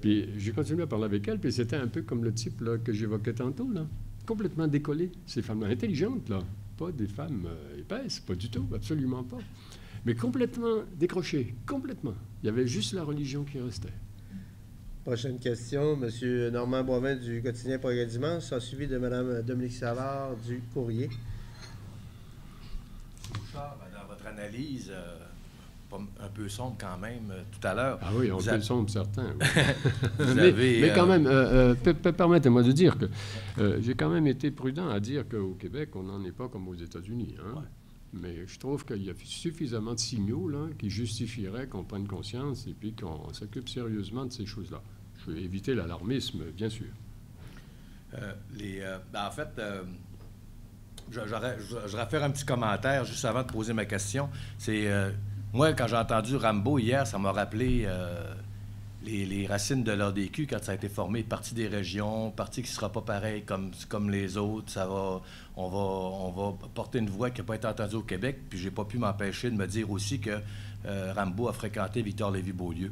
Puis j'ai continué à parler avec elles, puis c'était un peu comme le type là, que j'évoquais tantôt, là. Complètement décollé, ces femmes-là, intelligentes, là. Pas des femmes épaisses, pas du tout, absolument pas. Mais complètement décrochées, complètement. Il y avait juste la religion qui restait. Prochaine question, M. Normand Boivin du quotidien Progrès Dimanche, sera suivi de Mme Dominique Savard du Courrier. Bouchard, dans votre analyse, un peu sombre quand même, tout à l'heure. Ah oui, on peut le sombre, certain. Oui. mais quand même, permettez-moi de dire que j'ai quand même été prudent à dire qu'au Québec, on n'en est pas comme aux États-Unis. Hein? Ouais. Mais je trouve qu'il y a suffisamment de signaux là, qui justifieraient qu'on prenne conscience et puis qu'on s'occupe sérieusement de ces choses-là. Je veux éviter l'alarmisme, bien sûr. En fait, je vais faire un petit commentaire juste avant de poser ma question. C'est moi, quand j'ai entendu Rambo hier, ça m'a rappelé les racines de l'ADQ quand ça a été formé, parti des régions, parti qui ne sera pas pareil comme les autres. On va porter une voix qui n'a pas été entendue au Québec. Puis j'ai pas pu m'empêcher de me dire aussi que Rambo a fréquenté Victor Lévy-Beaulieu.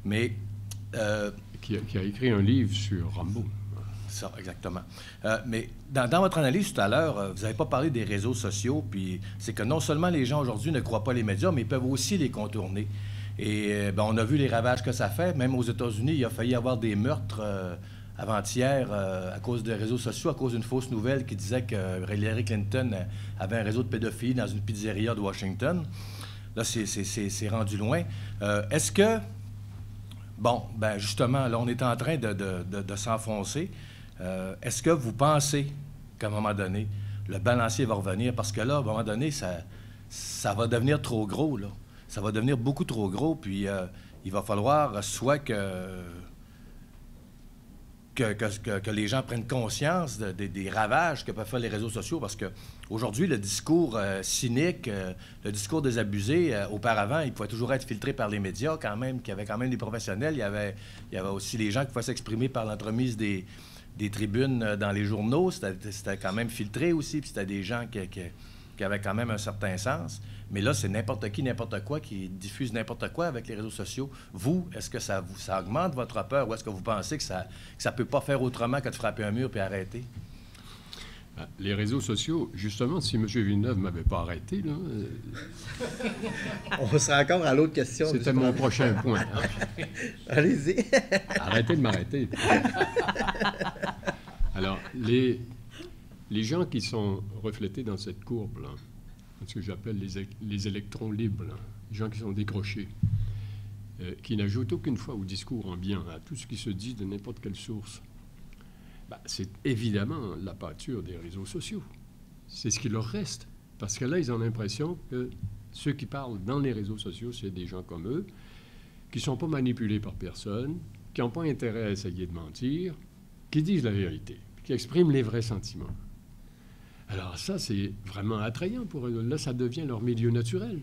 Mais qui a écrit un livre sur Rambo. Ça, exactement. Mais dans votre analyse tout à l'heure, vous n'avez pas parlé des réseaux sociaux, puis c'est que non seulement les gens aujourd'hui ne croient pas les médias, mais ils peuvent aussi les contourner. Et on a vu les ravages que ça fait. Même aux États-Unis, il a failli y avoir des meurtres avant-hier à cause des réseaux sociaux, à cause d'une fausse nouvelle qui disait que Hillary Clinton avait un réseau de pédophilie dans une pizzeria de Washington. Là, c'est rendu loin. Est-ce que... Bon, ben justement, là, on est en train de s'enfoncer. Est-ce que vous pensez qu'à un moment donné, le balancier va revenir? Parce que là, à un moment donné, ça va devenir trop gros, là. Ça va devenir beaucoup trop gros, puis il va falloir soit que les gens prennent conscience des ravages que peuvent faire les réseaux sociaux, parce qu'aujourd'hui, le discours cynique, le discours désabusé, auparavant, il pouvait toujours être filtré par les médias quand même, qu'il y avait quand même des professionnels, il y avait aussi les gens qui pouvaient s'exprimer par l'entremise des tribunes dans les journaux, c'était quand même filtré aussi, puis c'était des gens qui avaient quand même un certain sens. Mais là, c'est n'importe qui, n'importe quoi qui diffuse n'importe quoi avec les réseaux sociaux. Vous, est-ce que ça augmente votre peur ou est-ce que vous pensez que ça ne peut pas faire autrement que de frapper un mur puis arrêter? Les réseaux sociaux, justement, si M. Villeneuve ne m'avait pas arrêté, là... On sera encore à l'autre question. C'était mon prochain point. Allez-y. Arrêtez de m'arrêter. Alors, les gens qui sont reflétés dans cette courbe-là, ce que j'appelle les électrons libres, là, les gens qui sont décrochés, qui n'ajoutent aucune fois au discours ambiant, à tout ce qui se dit de n'importe quelle source, c'est évidemment la pâture des réseaux sociaux. C'est ce qui leur reste. Parce que là, ils ont l'impression que ceux qui parlent dans les réseaux sociaux, c'est des gens comme eux, qui ne sont pas manipulés par personne, qui n'ont pas intérêt à essayer de mentir, qui disent la vérité, qui expriment les vrais sentiments. Alors ça, c'est vraiment attrayant pour eux. Là, ça devient leur milieu naturel.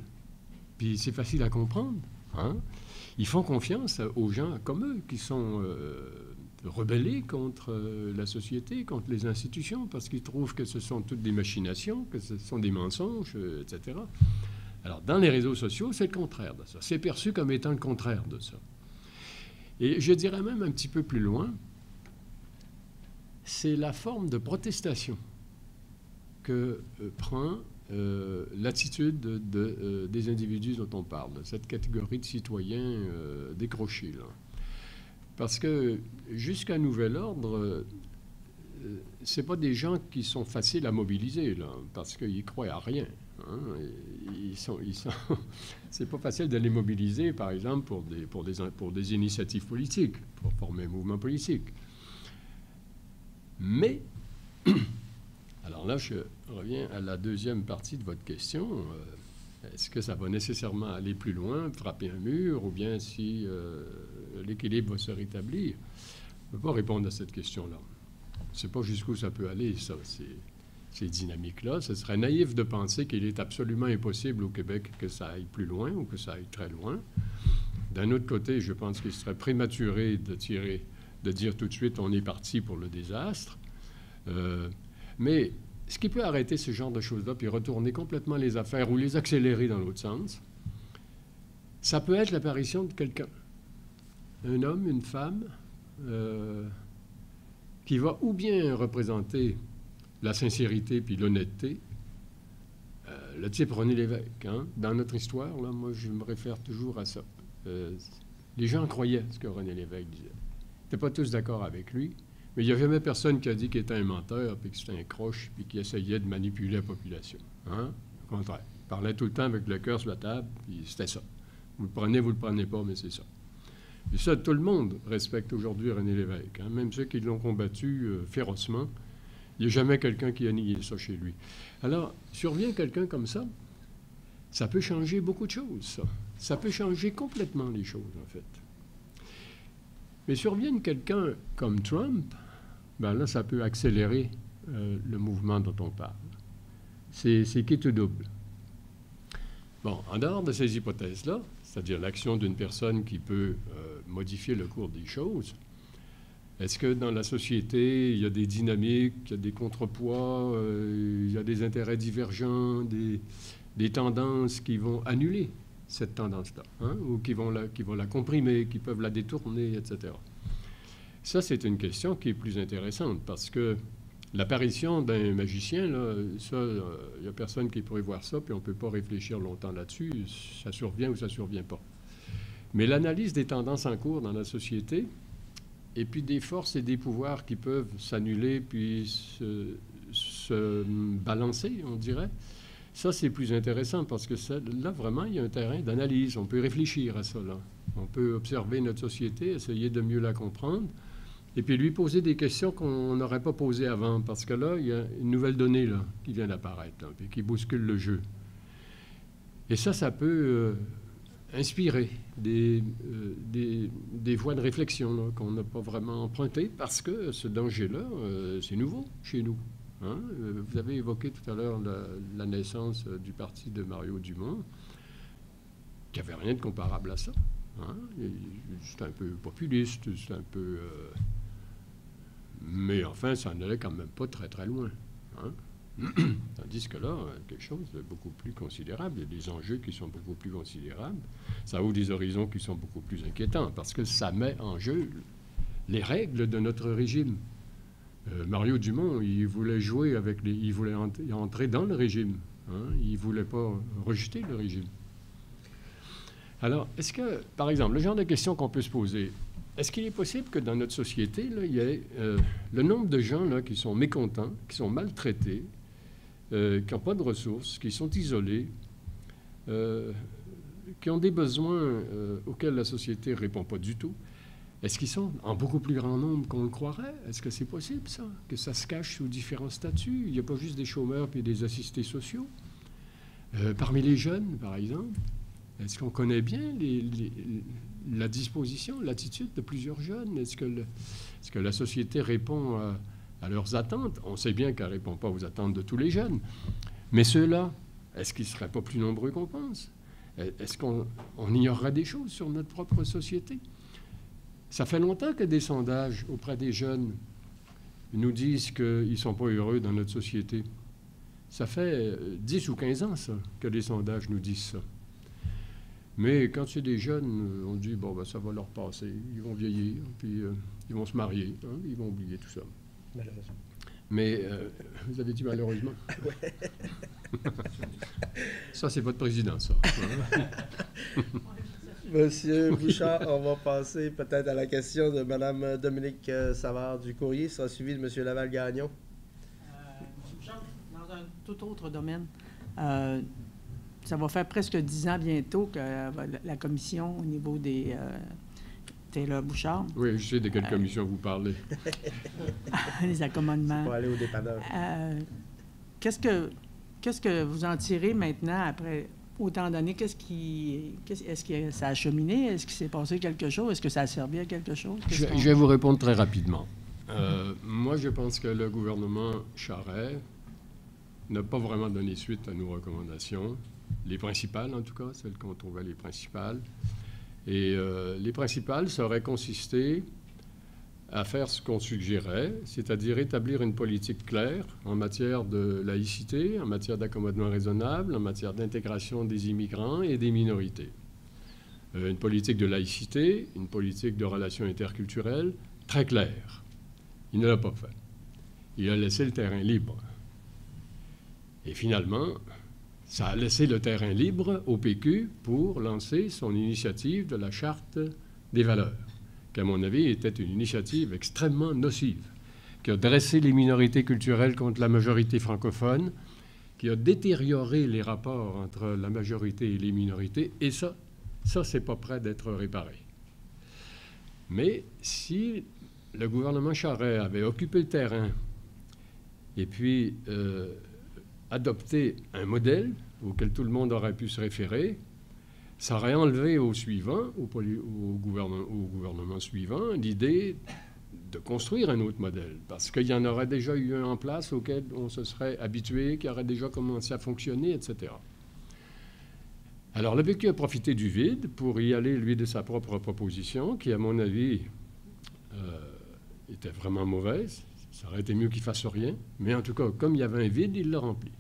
Puis c'est facile à comprendre. Hein? Ils font confiance aux gens comme eux, qui sont rebellés contre la société, contre les institutions, parce qu'ils trouvent que ce sont toutes des machinations, que ce sont des mensonges, etc. Alors, dans les réseaux sociaux, c'est le contraire de ça. C'est perçu comme étant le contraire de ça. Et je dirais même un petit peu plus loin, c'est la forme de protestation que prend l'attitude des individus dont on parle, cette catégorie de citoyens décrochés, là. Parce que jusqu'à nouvel ordre, c'est pas des gens qui sont faciles à mobiliser, là, parce qu'ils croient à rien. Hein. C'est pas facile de les mobiliser, par exemple, pour des initiatives politiques, pour former un mouvement politique. Mais, alors là, je reviens à la deuxième partie de votre question. Est-ce que ça va nécessairement aller plus loin, frapper un mur, ou bien si l'équilibre va se rétablir? Je ne peux pas répondre à cette question-là. Je ne sais pas jusqu'où ça peut aller, ça, ces dynamiques-là. Ce serait naïf de penser qu'il est absolument impossible au Québec que ça aille plus loin ou que ça aille très loin. D'un autre côté, je pense qu'il serait prématuré de dire tout de suite on est parti pour le désastre. Mais ce qui peut arrêter ce genre de choses-là puis retourner complètement les affaires ou les accélérer dans l'autre sens, ça peut être l'apparition de quelqu'un. Un homme, une femme, qui va ou bien représenter la sincérité puis l'honnêteté, le type René Lévesque. Hein? Dans notre histoire, là, moi, je me réfère toujours à ça. Les gens croyaient ce que René Lévesque disait. Ils n'étaient pas tous d'accord avec lui, mais il n'y a jamais personne qui a dit qu'il était un menteur, puis que c'était un croche, puis qui essayait de manipuler la population. Hein? Au contraire. Il parlait tout le temps avec le cœur sur la table, puis c'était ça. Vous le prenez pas, mais c'est ça. Et ça, tout le monde respecte aujourd'hui René Lévesque. Hein? Même ceux qui l'ont combattu férocement. Il n'y a jamais quelqu'un qui a nié ça chez lui. Alors, survient quelqu'un comme ça, ça peut changer beaucoup de choses, ça. Ça peut changer complètement les choses, en fait. Mais survient quelqu'un comme Trump, ben là, ça peut accélérer le mouvement dont on parle. C'est qui tout double. Bon, en dehors de ces hypothèses-là, c'est-à-dire l'action d'une personne qui peut modifier le cours des choses, est-ce que dans la société, il y a des dynamiques, il y a des contrepoids, il y a des intérêts divergents, des tendances qui vont annuler cette tendance-là, hein, ou qui vont la comprimer, qui peuvent la détourner, etc. Ça, c'est une question qui est plus intéressante parce que l'apparition d'un magicien, là, ça, il n'y a personne qui pourrait voir ça, puis on ne peut pas réfléchir longtemps là-dessus. Ça survient ou ça ne survient pas. Mais l'analyse des tendances en cours dans la société, et puis des forces et des pouvoirs qui peuvent s'annuler puis se balancer, on dirait, ça, c'est plus intéressant parce que là, vraiment, il y a un terrain d'analyse. On peut réfléchir à ça, là. On peut observer notre société, essayer de mieux la comprendre, et puis lui poser des questions qu'on n'aurait pas posées avant, parce que là, il y a une nouvelle donnée là, qui vient d'apparaître, là, puis qui bouscule le jeu. Et ça peut inspirer des voies de réflexion qu'on n'a pas vraiment empruntées, parce que ce danger-là, c'est nouveau chez nous. Hein? Vous avez évoqué tout à l'heure la naissance du parti de Mario Dumont, qui n'avait rien de comparable à ça. Hein? C'est un peu populiste, c'est un peu... mais enfin, ça n'allait quand même pas très, très loin. Hein? Tandis que là, quelque chose de beaucoup plus considérable. Il y a des enjeux qui sont beaucoup plus considérables. Ça ouvre des horizons qui sont beaucoup plus inquiétants, parce que ça met en jeu les règles de notre régime. Mario Dumont, il voulait jouer avec il voulait entrer dans le régime. Hein? Il ne voulait pas rejeter le régime. Alors, est-ce que, par exemple, le genre de questions qu'on peut se poser, est-ce qu'il est possible que dans notre société, là, il y ait le nombre de gens là, qui sont mécontents, qui sont maltraités, qui n'ont pas de ressources, qui sont isolés, qui ont des besoins auxquels la société ne répond pas du tout, est-ce qu'ils sont en beaucoup plus grand nombre qu'on le croirait? Est-ce que c'est possible, ça? Que ça se cache sous différents statuts? Il n'y a pas juste des chômeurs et des assistés sociaux? Parmi les jeunes, par exemple, est-ce qu'on connaît bien la disposition, l'attitude de plusieurs jeunes? Est-ce que la société répond à leurs attentes? On sait bien qu'elle ne répond pas aux attentes de tous les jeunes. Mais ceux-là, est-ce qu'ils ne seraient pas plus nombreux qu'on pense? Est-ce qu'on ignorerait des choses sur notre propre société? Ça fait longtemps que des sondages auprès des jeunes nous disent qu'ils ne sont pas heureux dans notre société. Ça fait 10 ou 15 ans, ça, que les sondages nous disent ça. Mais quand c'est des jeunes, on dit, bon, ben, ça va leur passer. Ils vont vieillir, puis ils vont se marier, hein, ils vont oublier tout ça. Malheureusement. Mais vous avez dit malheureusement. Ça, c'est votre président, ça. Monsieur Bouchard, on va passer peut-être à la question de Mme Dominique Savard du Courrier, sera suivi de M. Laval-Gagnon. Monsieur Bouchard, dans un tout autre domaine, ça va faire presque 10 ans bientôt que la commission au niveau des Taylor Bouchard. Oui, je sais de quelle commission vous parlez. Les accommodements. Pour aller au dépanneur. Qu'est-ce que vous en tirez maintenant après autant d'années? Est-ce que ça a cheminé? Est-ce qu'il s'est passé quelque chose? Est-ce que ça a servi à quelque chose? Je vais vous répondre très rapidement. Moi, je pense que le gouvernement Charest n'a pas vraiment donné suite à nos recommandations. Les principales, en tout cas, celles qu'on trouvait les principales. Et les principales, ça aurait consisté à faire ce qu'on suggérait, c'est-à-dire établir une politique claire en matière de laïcité, en matière d'accommodement raisonnable, en matière d'intégration des immigrants et des minorités. Une politique de laïcité, une politique de relations interculturelles très claire. Il ne l'a pas fait. Il a laissé le terrain libre. Et finalement, ça a laissé le terrain libre au PQ pour lancer son initiative de la Charte des valeurs, qui, à mon avis, était une initiative extrêmement nocive, qui a dressé les minorités culturelles contre la majorité francophone, qui a détérioré les rapports entre la majorité et les minorités, et ça c'est pas prêt d'être réparé. Mais si le gouvernement Charest avait occupé le terrain et puis adopté un modèle auquel tout le monde aurait pu se référer, ça aurait enlevé au gouvernement suivant l'idée de construire un autre modèle, parce qu'il y en aurait déjà eu un en place auquel on se serait habitué, qui aurait déjà commencé à fonctionner, etc. Alors, le PQ a profité du vide pour y aller, lui, de sa propre proposition, qui, à mon avis, était vraiment mauvaise. Ça aurait été mieux qu'il fasse rien, mais en tout cas, comme il y avait un vide, il l'a rempli.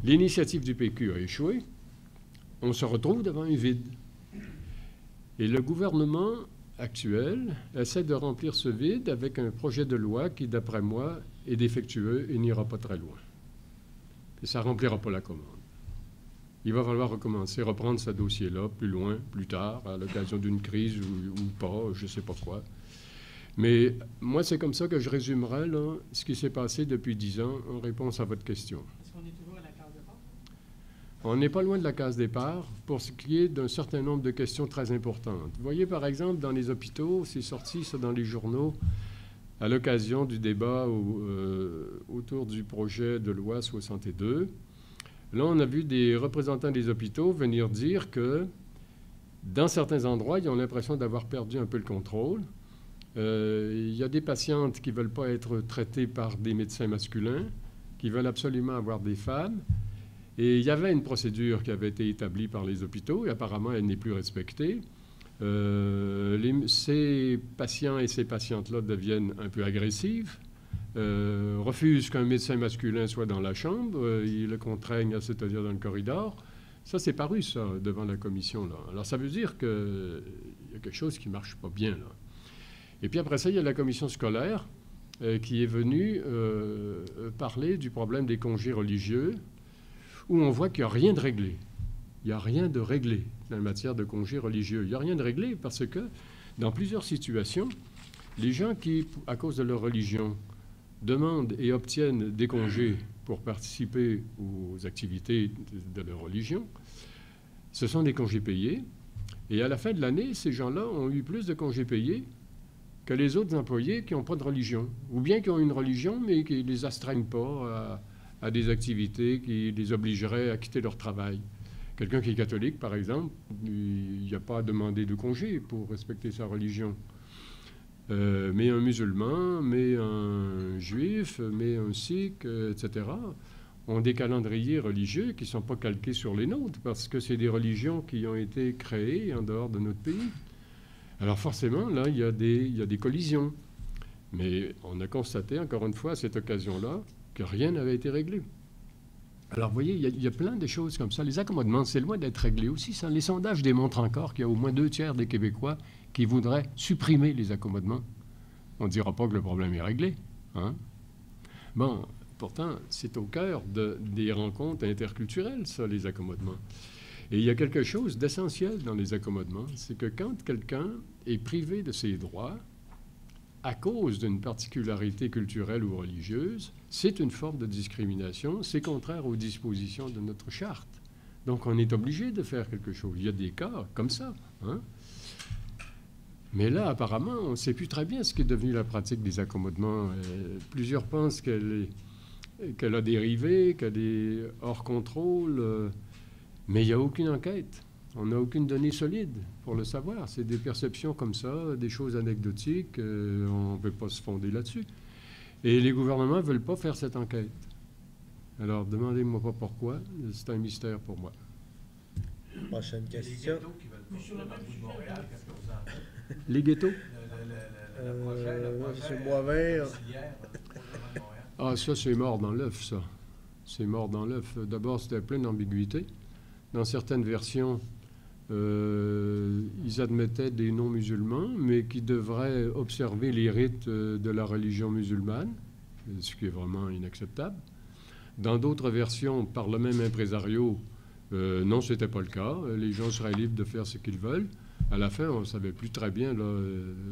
L'initiative du PQ a échoué. On se retrouve devant un vide. Et le gouvernement actuel essaie de remplir ce vide avec un projet de loi qui, d'après moi, est défectueux et n'ira pas très loin. Et ça ne remplira pas la commande. Il va falloir recommencer, reprendre ce dossier-là plus loin, plus tard, à l'occasion d'une crise ou pas, je ne sais pas quoi. Mais moi, c'est comme ça que je résumerai là, ce qui s'est passé depuis 10 ans en réponse à votre question. Est-ce qu'on est toujours à la case départ? On n'est pas loin de la case départ pour ce qui est d'un certain nombre de questions très importantes. Vous voyez, par exemple, dans les hôpitaux, c'est sorti ça dans les journaux à l'occasion du débat autour du projet de loi 62. Là, on a vu des représentants des hôpitaux venir dire que dans certains endroits, ils ont l'impression d'avoir perdu un peu le contrôle. Il y a des patientes qui ne veulent pas être traitées par des médecins masculins, qui veulent absolument avoir des femmes. Et il y avait une procédure qui avait été établie par les hôpitaux, et apparemment, elle n'est plus respectée. Ces patients et ces patientes-là deviennent un peu agressifs, refusent qu'un médecin masculin soit dans la chambre, ils le contraignent à se tenir dans le corridor. Ça, c'est paru, ça, devant la commission, là. Alors, ça veut dire qu'il y a quelque chose qui ne marche pas bien, là. Et puis après ça, il y a la commission scolaire qui est venue parler du problème des congés religieux, où on voit qu'il n'y a rien de réglé. Il n'y a rien de réglé en matière de congés religieux. Il n'y a rien de réglé parce que, dans plusieurs situations, les gens qui, à cause de leur religion, demandent et obtiennent des congés pour participer aux activités de leur religion, ce sont des congés payés. Et à la fin de l'année, ces gens-là ont eu plus de congés payés que les autres employés qui n'ont pas de religion, ou bien qui ont une religion, mais qui ne les astreignent pas à des activités qui les obligeraient à quitter leur travail. Quelqu'un qui est catholique, par exemple, il n'y a pas à demander de congé pour respecter sa religion. Mais un musulman, mais un juif, mais un sikh, etc., ont des calendriers religieux qui ne sont pas calqués sur les nôtres, parce que c'est des religions qui ont été créées en dehors de notre pays. Alors forcément, là, il y a des collisions. Mais on a constaté, encore une fois, à cette occasion-là, que rien n'avait été réglé. Alors, vous voyez, il y a plein de choses comme ça. Les accommodements, c'est loin d'être réglé aussi. Ça. Les sondages démontrent encore qu'il y a au moins 2/3 des Québécois qui voudraient supprimer les accommodements. On ne dira pas que le problème est réglé. Hein? Bon, pourtant, c'est au cœur des rencontres interculturelles, ça, les accommodements. Et il y a quelque chose d'essentiel dans les accommodements, c'est que quand quelqu'un est privé de ses droits à cause d'une particularité culturelle ou religieuse, c'est une forme de discrimination, c'est contraire aux dispositions de notre charte. Donc on est obligé de faire quelque chose. Il y a des cas comme ça, hein? Mais là, apparemment, on ne sait plus très bien ce qui est devenu la pratique des accommodements. Plusieurs pensent qu'elle a dérivé, qu'elle est hors contrôle, mais il n'y a aucune enquête. On n'a aucune donnée solide pour le savoir. C'est des perceptions comme ça, des choses anecdotiques. On ne peut pas se fonder là-dessus. Et les gouvernements ne veulent pas faire cette enquête. Alors, demandez-moi pas pourquoi. C'est un mystère pour moi. Prochaine question. Les ghettos? M. Boisvert. Ah, ça, c'est mort dans l'œuf, ça. C'est mort dans l'œuf. D'abord, c'était plein d'ambiguïté. Dans certaines versions, ils admettaient des non-musulmans, mais qui devraient observer les rites de la religion musulmane, ce qui est vraiment inacceptable. Dans d'autres versions, par le même impresario, non, ce n'était pas le cas. Les gens seraient libres de faire ce qu'ils veulent. À la fin, on ne savait plus très bien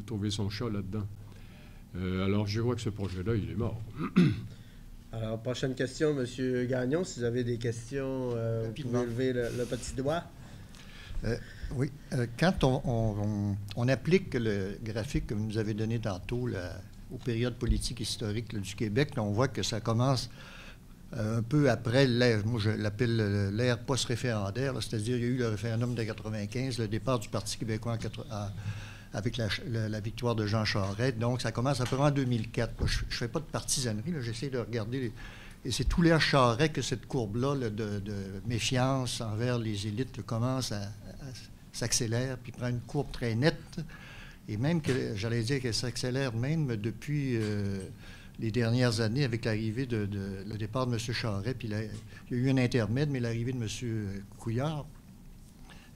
trouver son chat là-dedans. Alors, je crois que ce projet-là, il est mort. Alors, prochaine question, M. Gagnon. Si vous avez des questions, vous pouvez lever le petit doigt. Oui. Quand on applique le graphique que vous nous avez donné tantôt aux périodes politiques historiques du Québec, là, on voit que ça commence un peu après l'ère, moi je l'appelle l'ère post-référendaire, c'est-à-dire il y a eu le référendum de 1995, le départ du Parti québécois avec la victoire de Jean Charest. Donc, ça commence à peu près en 2004. Je ne fais pas de partisanerie, j'essaie de regarder. Et c'est tout l'ère Charest que cette courbe-là de méfiance envers les élites commence à s'accélère, puis prend une courbe très nette. Et même, j'allais dire qu'elle s'accélère même depuis les dernières années avec l'arrivée le départ de M. Charest. Puis il y a eu un intermède, mais l'arrivée de M. Couillard.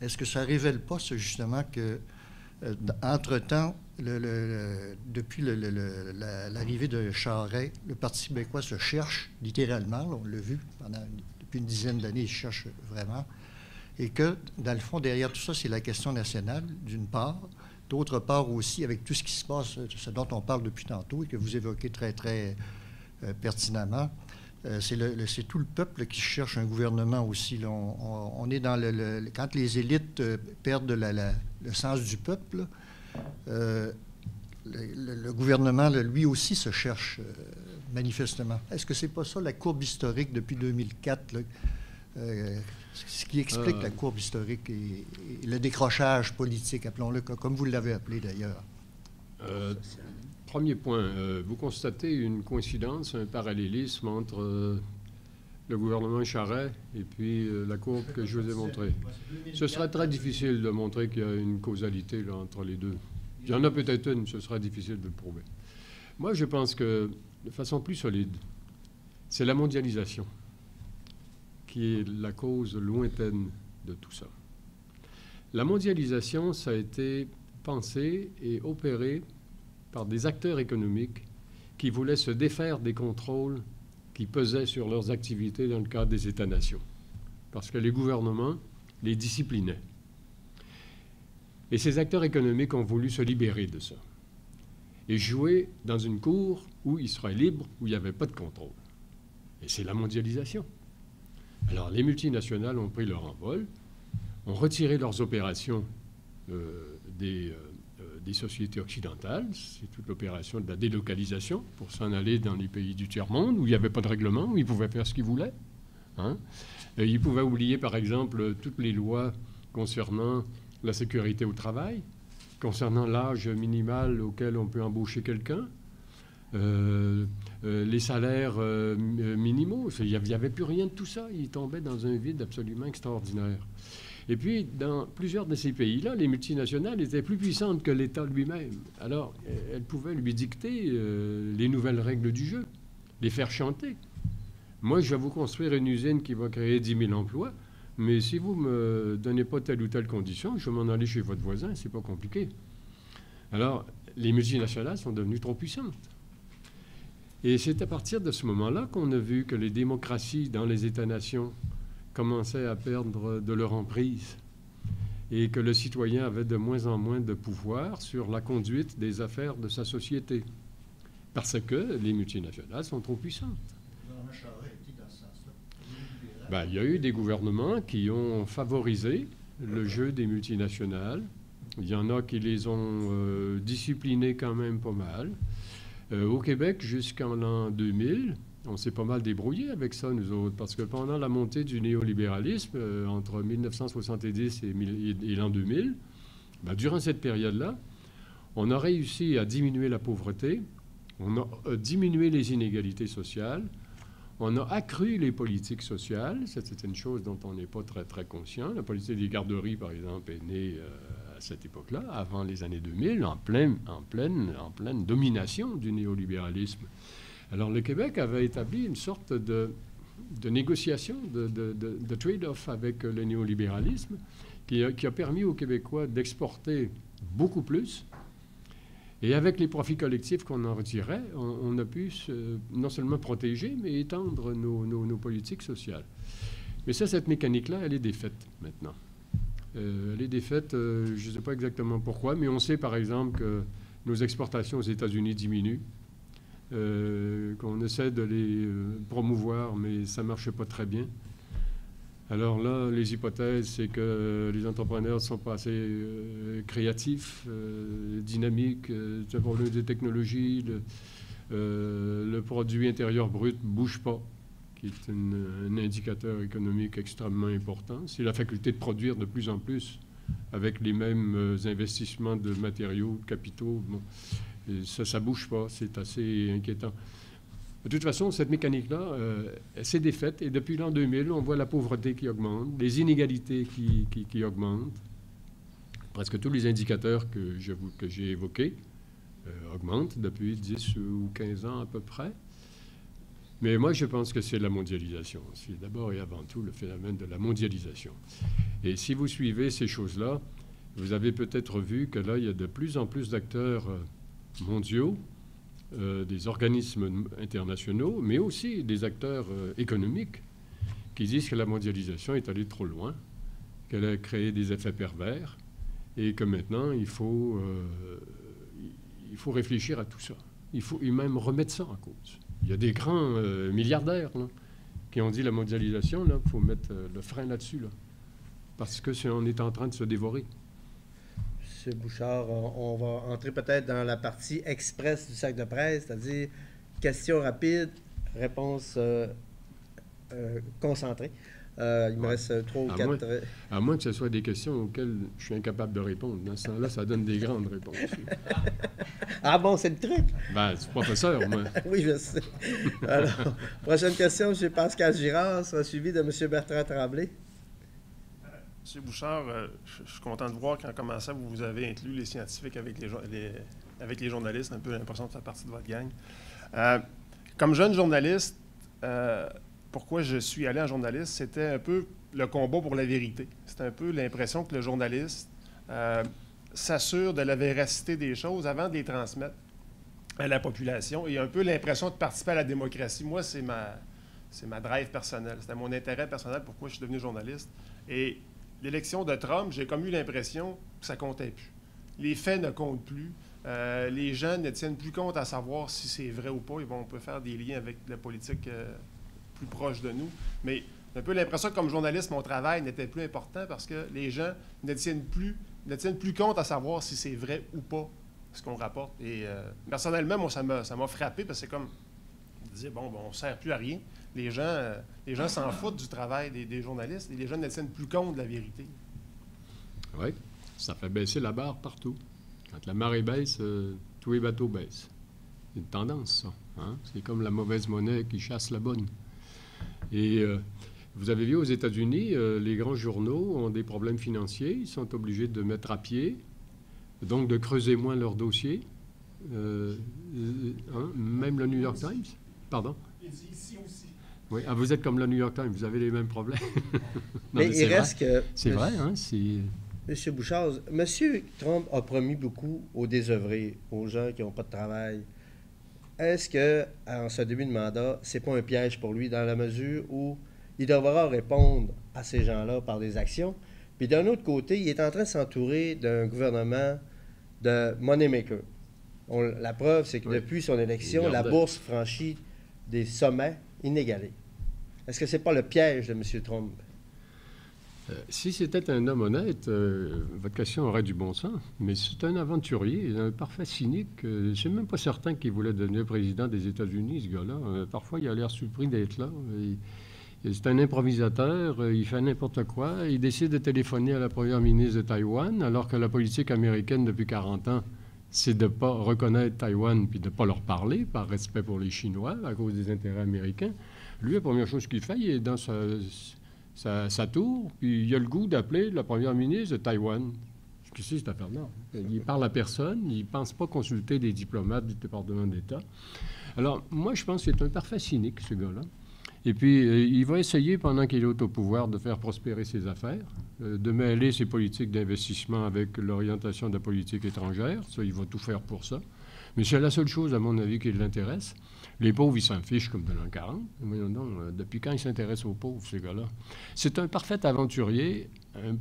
Est-ce que ça ne révèle pas, justement, que entre-temps, depuis l'arrivée de Charest, le Parti québécois se cherche littéralement, là, on l'a vu depuis une dizaine d'années, il cherche vraiment, et que, dans le fond, derrière tout ça, c'est la question nationale, d'une part, d'autre part aussi, avec tout ce qui se passe, ce dont on parle depuis tantôt et que vous évoquez très, très pertinemment, c'est tout le peuple qui cherche un gouvernement aussi. Là. On est dans quand les élites perdent le sens du peuple, le gouvernement, lui aussi, se cherche manifestement. Est-ce que c'est pas ça la courbe historique depuis 2004, là, ce qui explique la courbe historique et le décrochage politique, appelons-le comme vous l'avez appelé d'ailleurs? Premier point, vous constatez une coïncidence, un parallélisme entre le gouvernement Charest et puis la courbe que je vous ai montrée. Ce serait très difficile de montrer qu'il y a une causalité là, entre les deux. Il y en a peut-être une, ce sera difficile de le prouver. Moi, je pense que, de façon plus solide, c'est la mondialisation qui est la cause lointaine de tout ça. La mondialisation, ça a été pensé et opéré par des acteurs économiques qui voulaient se défaire des contrôles qui pesaient sur leurs activités dans le cadre des États-nations, parce que les gouvernements les disciplinaient. Et ces acteurs économiques ont voulu se libérer de ça et jouer dans une cour où ils seraient libres, où il n'y avait pas de contrôle. Et c'est la mondialisation. Alors, les multinationales ont pris leur envol, ont retiré leurs opérations des sociétés occidentales. C'est toute l'opération de la délocalisation pour s'en aller dans les pays du tiers-monde où il n'y avait pas de règlement, où ils pouvaient faire ce qu'ils voulaient. Hein? Ils pouvaient oublier, par exemple, toutes les lois concernant la sécurité au travail, concernant l'âge minimal auquel on peut embaucher quelqu'un, les salaires minimaux. Il n'y avait plus rien de tout ça. Ils tombaient dans un vide absolument extraordinaire. Et puis, dans plusieurs de ces pays-là, les multinationales étaient plus puissantes que l'État lui-même. Alors, elles pouvaient lui dicter les nouvelles règles du jeu, les faire chanter. Moi, je vais vous construire une usine qui va créer 10 000 emplois, mais si vous ne me donnez pas telle ou telle condition, je vais m'en aller chez votre voisin, c'est pas compliqué. Alors, les multinationales sont devenues trop puissantes. Et c'est à partir de ce moment-là qu'on a vu que les démocraties dans les États-nations commençaient à perdre de leur emprise et que le citoyen avait de moins en moins de pouvoir sur la conduite des affaires de sa société, parce que les multinationales sont trop puissantes. Ben, il y a eu des gouvernements qui ont favorisé le jeu des multinationales. Il y en a qui les ont disciplinés quand même pas mal. Au Québec, jusqu'en l'an 2000, on s'est pas mal débrouillé avec ça, nous autres, parce que pendant la montée du néolibéralisme, entre 1970 et l'an 2000, ben, durant cette période-là, on a réussi à diminuer la pauvreté, on a diminué les inégalités sociales, on a accru les politiques sociales. C'est une chose dont on n'est pas très, très conscient. La politique des garderies, par exemple, est née à cette époque-là, avant les années 2000, en pleine domination du néolibéralisme. Alors, le Québec avait établi une sorte de négociation, de trade-off avec le néolibéralisme qui a permis aux Québécois d'exporter beaucoup plus. Et avec les profits collectifs qu'on en retirait, on a pu non seulement protéger, mais étendre nos politiques sociales. Mais ça, cette mécanique-là, elle est défaite maintenant. Elle est défaite, je ne sais pas exactement pourquoi, mais on sait par exemple que nos exportations aux États-Unis diminuent, qu'on essaie de les promouvoir, mais ça ne marche pas très bien. Alors là, les hypothèses, c'est que les entrepreneurs ne sont pas assez créatifs, dynamiques, c'est un problème de technologie, le produit intérieur brut ne bouge pas, qui est un indicateur économique extrêmement important. C'est la faculté de produire de plus en plus avec les mêmes investissements de matériaux, de capitaux. Bon, ça ne bouge pas, c'est assez inquiétant. De toute façon, cette mécanique-là, s'est défaite. Et depuis l'an 2000, on voit la pauvreté qui augmente, les inégalités qui augmentent. Presque tous les indicateurs que j'ai évoqués augmentent depuis 10 ou 15 ans à peu près. Mais moi, je pense que c'est la mondialisation. C'est d'abord et avant tout le phénomène de la mondialisation. Et si vous suivez ces choses-là, vous avez peut-être vu que là, il y a de plus en plus d'acteurs mondiaux, des organismes internationaux, mais aussi des acteurs économiques qui disent que la mondialisation est allée trop loin, qu'elle a créé des effets pervers et que maintenant, il faut réfléchir à tout ça. Il faut même remettre ça en cause. Il y a des grands milliardaires là, qui ont dit la mondialisation, il faut mettre le frein là-dessus, là, parce qu'on est en train de se dévorer. M. Bouchard, on va entrer peut-être dans la partie express du sac de presse, c'est-à-dire questions rapides, réponses concentrées. Il me reste 3 ou 4... À moins que ce soit des questions auxquelles je suis incapable de répondre. Dans ce temps-là, ça donne des grandes réponses. Ah bon, c'est le truc? Ben, c'est professeur, moi. Oui, je sais. Alors, prochaine question, M. Pascal Girard, sera suivi de M. Bertrand Tremblay. M. Bouchard, je suis content de voir qu'en commençant, vous avez inclus les scientifiques avec les journalistes, un peu l'impression de faire partie de votre gang. Comme jeune journaliste, pourquoi je suis allé en journaliste, c'était un peu le combat pour la vérité. C'était un peu l'impression que le journaliste s'assure de la véracité des choses avant de les transmettre à la population et un peu l'impression de participer à la démocratie. Moi, c'est ma drive personnelle. C'était mon intérêt personnel pourquoi je suis devenu journaliste. Et l'élection de Trump, j'ai comme eu l'impression que ça comptait plus. Les faits ne comptent plus. Les gens ne tiennent plus compte à savoir si c'est vrai ou pas. On peut faire des liens avec la politique plus proche de nous. Mais j'ai un peu l'impression que comme journaliste, mon travail n'était plus important parce que les gens ne tiennent plus compte à savoir si c'est vrai ou pas ce qu'on rapporte. Et personnellement, moi, ça m'a frappé parce que c'est comme, on disait, bon, on ne sert plus à rien. Les gens s'en foutent du travail des journalistes et les gens ne tiennent plus compte de la vérité. Oui, ça fait baisser la barre partout. Quand la marée baisse, tous les bateaux baissent. C'est une tendance, ça. Hein? C'est comme la mauvaise monnaie qui chasse la bonne. Et vous avez vu aux États-Unis, les grands journaux ont des problèmes financiers. Ils sont obligés de mettre à pied, donc de creuser moins leurs dossiers. Même le New York Times. Pardon? Ici aussi. Oui, vous êtes comme le New York Times, vous avez les mêmes problèmes. Non, mais il reste que... C'est vrai, hein? M. Bouchard, M. Trump a promis beaucoup aux désœuvrés, aux gens qui n'ont pas de travail. Est-ce que, en ce début de mandat, c'est pas un piège pour lui dans la mesure où il devra répondre à ces gens-là par des actions. Puis d'un autre côté, il est en train de s'entourer d'un gouvernement de moneymaker. La preuve, c'est que depuis son élection, la bourse franchit des sommets inégalés. Est-ce que ce n'est pas le piège de M. Trump? Si c'était un homme honnête, votre question aurait du bon sens. Mais c'est un aventurier, un parfait cynique. Je ne suis même pas certain qu'il voulait devenir président des États-Unis, ce gars-là. Parfois, il a l'air surpris d'être là. C'est un improvisateur, il fait n'importe quoi. Il décide de téléphoner à la première ministre de Taïwan, alors que la politique américaine depuis 40 ans, c'est de ne pas reconnaître Taïwan puis de ne pas leur parler par respect pour les Chinois à cause des intérêts américains. Lui, la première chose qu'il fait, il est dans sa tour, puis il a le goût d'appeler la première ministre de Taïwan. Qu'est-ce que c'est cette affaire-là? Il parle à personne, il ne pense pas consulter des diplomates du département d'État. Alors, moi, je pense que c'est un parfait cynique, ce gars-là. Et puis, il va essayer, pendant qu'il est au pouvoir, de faire prospérer ses affaires, de mêler ses politiques d'investissement avec l'orientation de la politique étrangère. Ça, il va tout faire pour ça. Mais c'est la seule chose, à mon avis, qui l'intéresse. Les pauvres, ils s'en fichent comme de l'an 40. Voyons donc, depuis quand ils s'intéressent aux pauvres, ces gars-là? C'est un parfait aventurier, un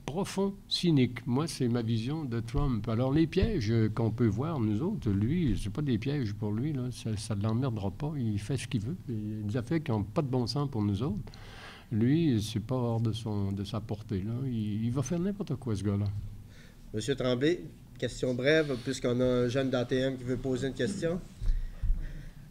profond cynique. Moi, c'est ma vision de Trump. Alors, les pièges qu'on peut voir, nous autres, lui, c'est pas des pièges pour lui, là. Ça ne l'emmerdera pas. Il fait ce qu'il veut. Il y a des affaires qui n'ont pas de bon sens pour nous autres. Lui, c'est pas hors de sa portée, là. Il va faire n'importe quoi, ce gars-là. Monsieur Tremblay, question brève, puisqu'on a un jeune d'ATM qui veut poser une question.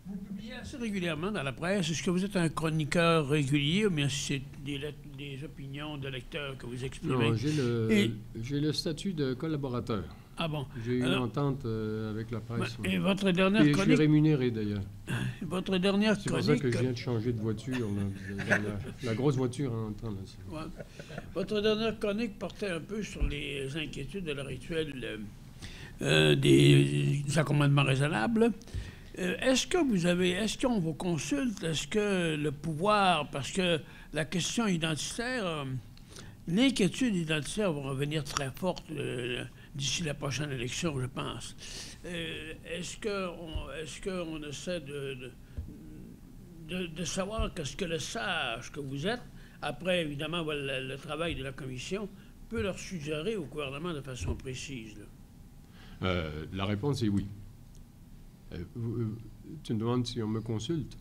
Vous publiez assez régulièrement dans la presse. Est-ce que vous êtes un chroniqueur régulier ou bien c'est des opinions de lecteurs que vous exprimez? Non, j'ai le statut de collaborateur. Ah bon? J'ai eu une entente avec la presse. Et votre dernière chronique... Je suis rémunéré, d'ailleurs. Votre dernière C'est chronique... pour ça que je viens de changer de voiture. La grosse voiture en entrant là. Ouais. Votre dernière chronique portait un peu sur les inquiétudes à l'heure actuelle des accommodements raisonnables. Est-ce qu'on vous consulte? Est-ce que le pouvoir, parce que la question identitaire, l'inquiétude identitaire va revenir très forte d'ici la prochaine élection, je pense. Est-ce qu'on essaie de savoir qu'est-ce que le sage que vous êtes, après évidemment le travail de la commission, peut leur suggérer au gouvernement de façon précise? La réponse est oui. Tu me demandes si on me consulte?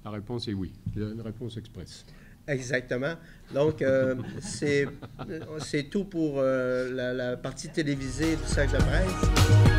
La réponse est oui. C'est une réponse express. Exactement. Donc, c'est tout pour la partie télévisée du Cercle de presse.